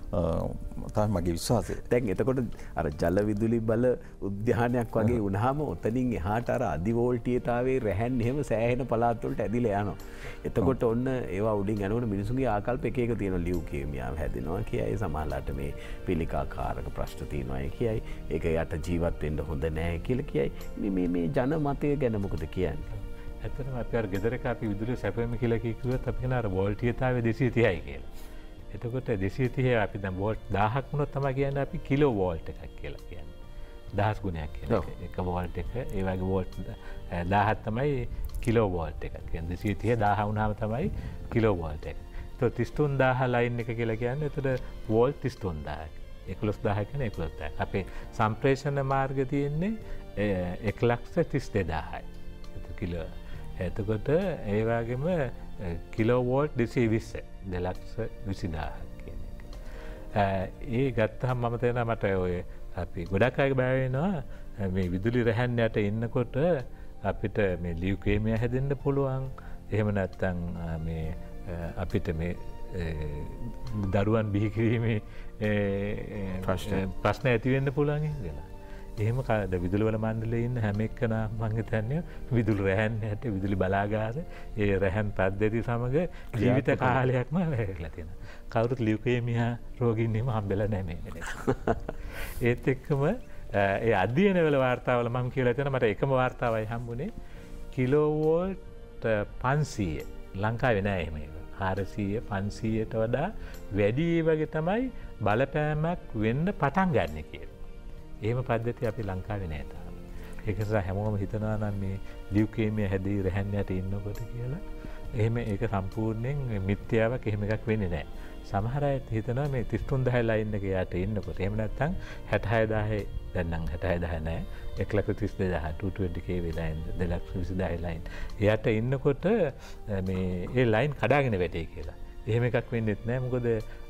තමයි මගේ විශ්වාසය. දැන් එතකොට අර ජල විදුලි බල උද්‍යානයක් වගේ වුණාම ඔතනින් එහාට අර අධි වෝල්ටීයතාවයේ රැහන් එහෙම සෑහෙන පළාත් වලට ඇදිලා යනවා. එතකොට ඔන්න ඒවා උඩින් යනකොට මිනිසුන්ගේ ආකල්ප එක එක තියෙනවා. ලියුකේමියා හැදෙනවා කියයි, සමහරලාට මේ පිළිකාකාරක ප්‍රශ්න තියෙනවා කියයි, ඒක යට ජීවත් වෙන්න හොඳ නැහැ කියලා කියයි. මේ ජන මතය ගැන මොකද කියන්නේ? ඇත්තටම අපි අර ගෙදරක අපි විදුලිය සැපෙම කියලා කිව්වොත් අපි කියන අර වෝල්ටීයතාවය 230යි කියලා. එතකොට 230 අපි දැන් වෝල්ට් 1000ක් වුණොත් තමයි කියන්නේ අපි කිලෝ වෝල්ට් එකක් කියලා කියන්නේ. 1000 ගුණයක් කියලා. එක වෝල්ට් එක ඒ වගේ වෝල්ට් 1000ක් තමයි කිලෝ වෝල්ට් එකක්. කියන්නේ 230 1000 වුණාම තමයි කිලෝ වෝල්ට් එක. ඒතකොට 33000 ලයින් එක කියලා කියන්නේ එතකොට වෝල්ට් 33000ක්. 11000 කියන්නේ 11000ක්. අපේ සම්ප්‍රේෂණ මාර්ගය තියෙන්නේ 1,32,000යි. එතකොට කිලෝ. එතකොට ඒ වගේම කිලෝ වෝල්ට් 220 2,20,000 කියන එක. ඒ ගත්තහම මම තේරෙනවා මට ඔය අපි ගොඩක් අය බය වෙනවා මේ විදුලි රැහැන් යට ඉන්නකොට අපිට මේ ලියුකේමියා හැදෙන්න පුළුවන්, එහෙම නැත්තං මේ අපිට මේ දරුවන් බිහිකිරීමේ ප්‍රශ්න ඇතිවෙන්න පුළන්ගේ කියලා. එහෙම කාද විදුලවල මණ්ඩලේ ඉන්න හැම එක්කන මං හිතන්නේ විදුලි රැහන් හැට විදුලි බලාගාර ඒ රැහන් පද්ධති සමග ජීවිත කාලයක්ම වැරලා තියෙනවා. කවුරුත් ලියුකේමියා රෝගීන් එහෙම හම්බෙලා නැහැ මේ. ඒත් එක්කම ඒ අධ්‍යයන වල වාර්තාවල මම කියලා තියෙනවා මට එකම වාර්තාවයි හම්බුනේ කිලෝවෝල්ට් 500 ලංකාවේ නෑ එහෙම ඒක. 400 500ට වඩා වැඩි වගේ තමයි බලපෑමක් වෙන්න පටන් ගන්න කියලා. එහෙම පද්ධතිය අපි ලංකාවේ නෑ තාම. ඒක නිසා හැමෝම හිතනවා නම් මේ ලියුකේමියා හැදී රැහන් යට ඉන්නකොට කියලා. එහෙම ඒක සම්පූර්ණයෙන් මිත්‍යාවක් එහෙම එකක් වෙන්නේ නෑ. සමහර අය හිතනවා මේ 33000 ලයින් එකේ යට ඉන්නකොට එහෙම නැත්නම් 66000 දැන් නම් 66000 නෑ 132000 220 kV ලයින් 220000 ලයින් එයාට ඉන්නකොට මේ ඒ ලයින් කඩාගෙන වැටේ කියලා. එහෙම එකක් වෙන්නෙත් නෑ මොකද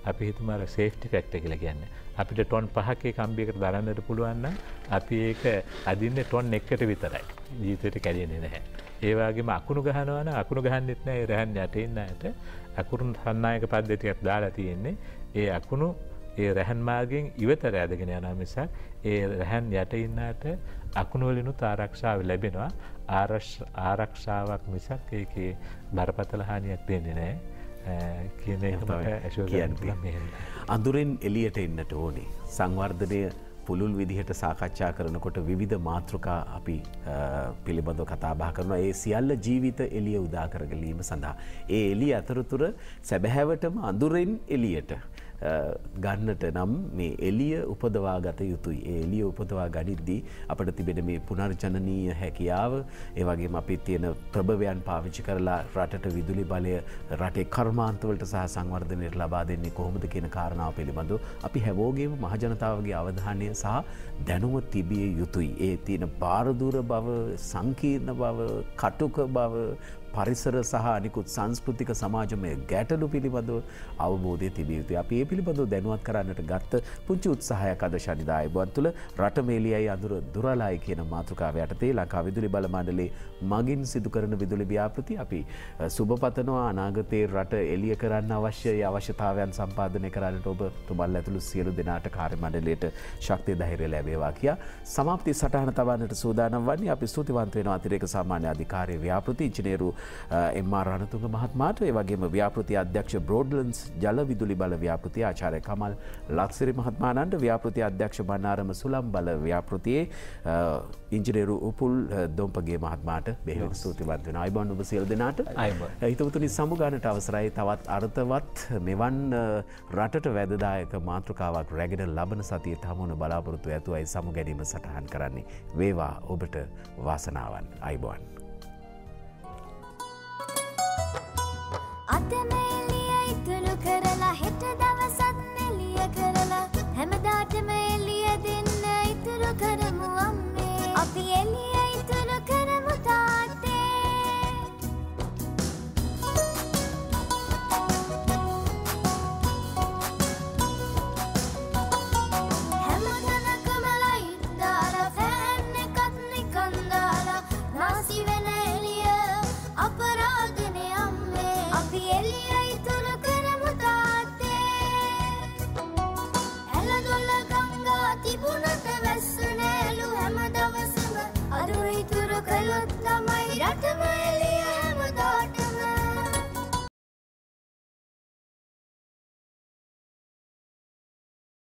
අපි හිතමු අර සේෆ්ටි ෆැක්ටර් කියලා කියන්නේ. අපිට ටොන් 5ක කම්බියකට දරන්නට පුළුවන් නම් අපි ඒක අදින්නේ ටොන් 1කට විතරයි. ජීවිතේට කැඩෙන්නේ නැහැ. ඒ වගේම අකුණු ගහනවා නම් අකුණු ගහන්නෙත් නැහැ රැහන් යට ඉන්න අයට. අකුණු සන්නායක පද්ධතියක් දාලා තියෙන්නේ. ඒ අකුණු ඒ රැහන් මාර්ගයෙන් ඉවතට ඇදගෙන යනවා මිසක් ඒ රැහන් යට ඉන්නට අකුණු වලිනුත් ආරක්ෂාව ලැබෙනවා. ආරක්ෂාවක් මිසක් ඒකේ බරපතල හානියක් දෙන්නේ නැහැ. කියන එක මට ඇෂුවර් කරන්න. අඳුරෙන් එළියට එන්නට ඕනේ. සංවර්ධනය පුළුල් විදිහට සාකච්ඡා කරනකොට විවිධ මාතෘකා අපි පිළිබඳව කතා බහ කරනවා. ඒ සියල්ල ජීවිත එළිය උදා කරගැනීම සඳහා. ඒ එළිය අතරතුර සැබෑවටම අඳුරෙන් එළියට ගන්නට නම් මේ එළිය උපදවා ගත යුතුයි. ඒ එළිය උපදවා ගනිද්දී අපිට තිබෙන මේ පුනර්ජනනීය හැකියාව, ඒ වගේම අපි තියෙන ප්‍රභවයන් පාවිච්චි කරලා රටට විදුලි බලය රටේ කර්මාන්තවලට සහ සංවර්ධනයට ලබා දෙන්නේ කොහොමද කියන කාරණාව පිළිබඳව අපි හැමෝගෙම මහජනතාවගේ අවධානය සහ දැනුම තිබිය යුතුයි. ඒ තියෙන පාරදූර බව, සංකීර්ණ බව, කටුක බව, පරිසර සහ අනිකුත් සංස්කෘතික සමාජමය ගැටලු පිළිබඳව අවබෝධය තිබිය යුතුයි. අපි ඒ පිළිබඳව දැනුවත් කරන්නට ගත්ත පුංචි උත්සාහයක් අද ශනිදා ආයුබෝවන් තුළ රට මේලියයි අඳුර දුරලායි කියන මාතෘකාව යටතේ ලංකා විදුලි බල මණ්ඩලයේ මගින් සිදු කරන විදුලි ව්‍යාපෘති අපි සුබපතනවා. අනාගතයේ රට එළිය කරන්න අවශ්‍ය අවශ්‍යතාවයන් සම්පාදනය කරන්නට ඔබ තුමල් ඇතුළු සියලු දෙනාට කාර්ය මණ්ඩලයට ශක්තිය ධෛර්යය ලැබේවා කියා සමාප්ති සටහන තබන්නට සූදානම් වන්නේ. අපි ස්තුතිවන්ත වෙනවා අතිරේක සාමාන්‍ය අධිකාරී ව්‍යාපෘති ඉංජිනේරු එම්.ආර්. රණතුංග මහත්මයාට, ඒ වගේම ව්‍යාපෘති අධ්‍යක්ෂ බ්‍රෝඩ්ලන්ඩ්ස් ජල විදුලි බල ව්‍යාපෘතිය ආචාර්ය කමල් ලක්සිරි මහත්මයාණන්ට, ව්‍යාපෘති අධ්‍යක්ෂ බණ්ඩාරම සුලම් බල ව්‍යාපෘතියේ ඉංජිනේරු උපුල් දොම්පගේ මහත්මයාට බෙහෙවින් ස්තුතිවන්ත වෙනවා. ආයුබෝවන් ඔබ සියලු දෙනාට. හිතවතුනි සමුගන්නට අවසරයි. තවත් අර්ථවත් මෙවන් රටට වැදදායක මාතෘකාවක් රැගෙන ලබන සතියේ හමුවන බලාපොරොත්තු ඇතුවයි සමු ගැනීම සටහන් කරන්නේ. වේවා ඔබට වාසනාවන්. ආයුබෝවන්.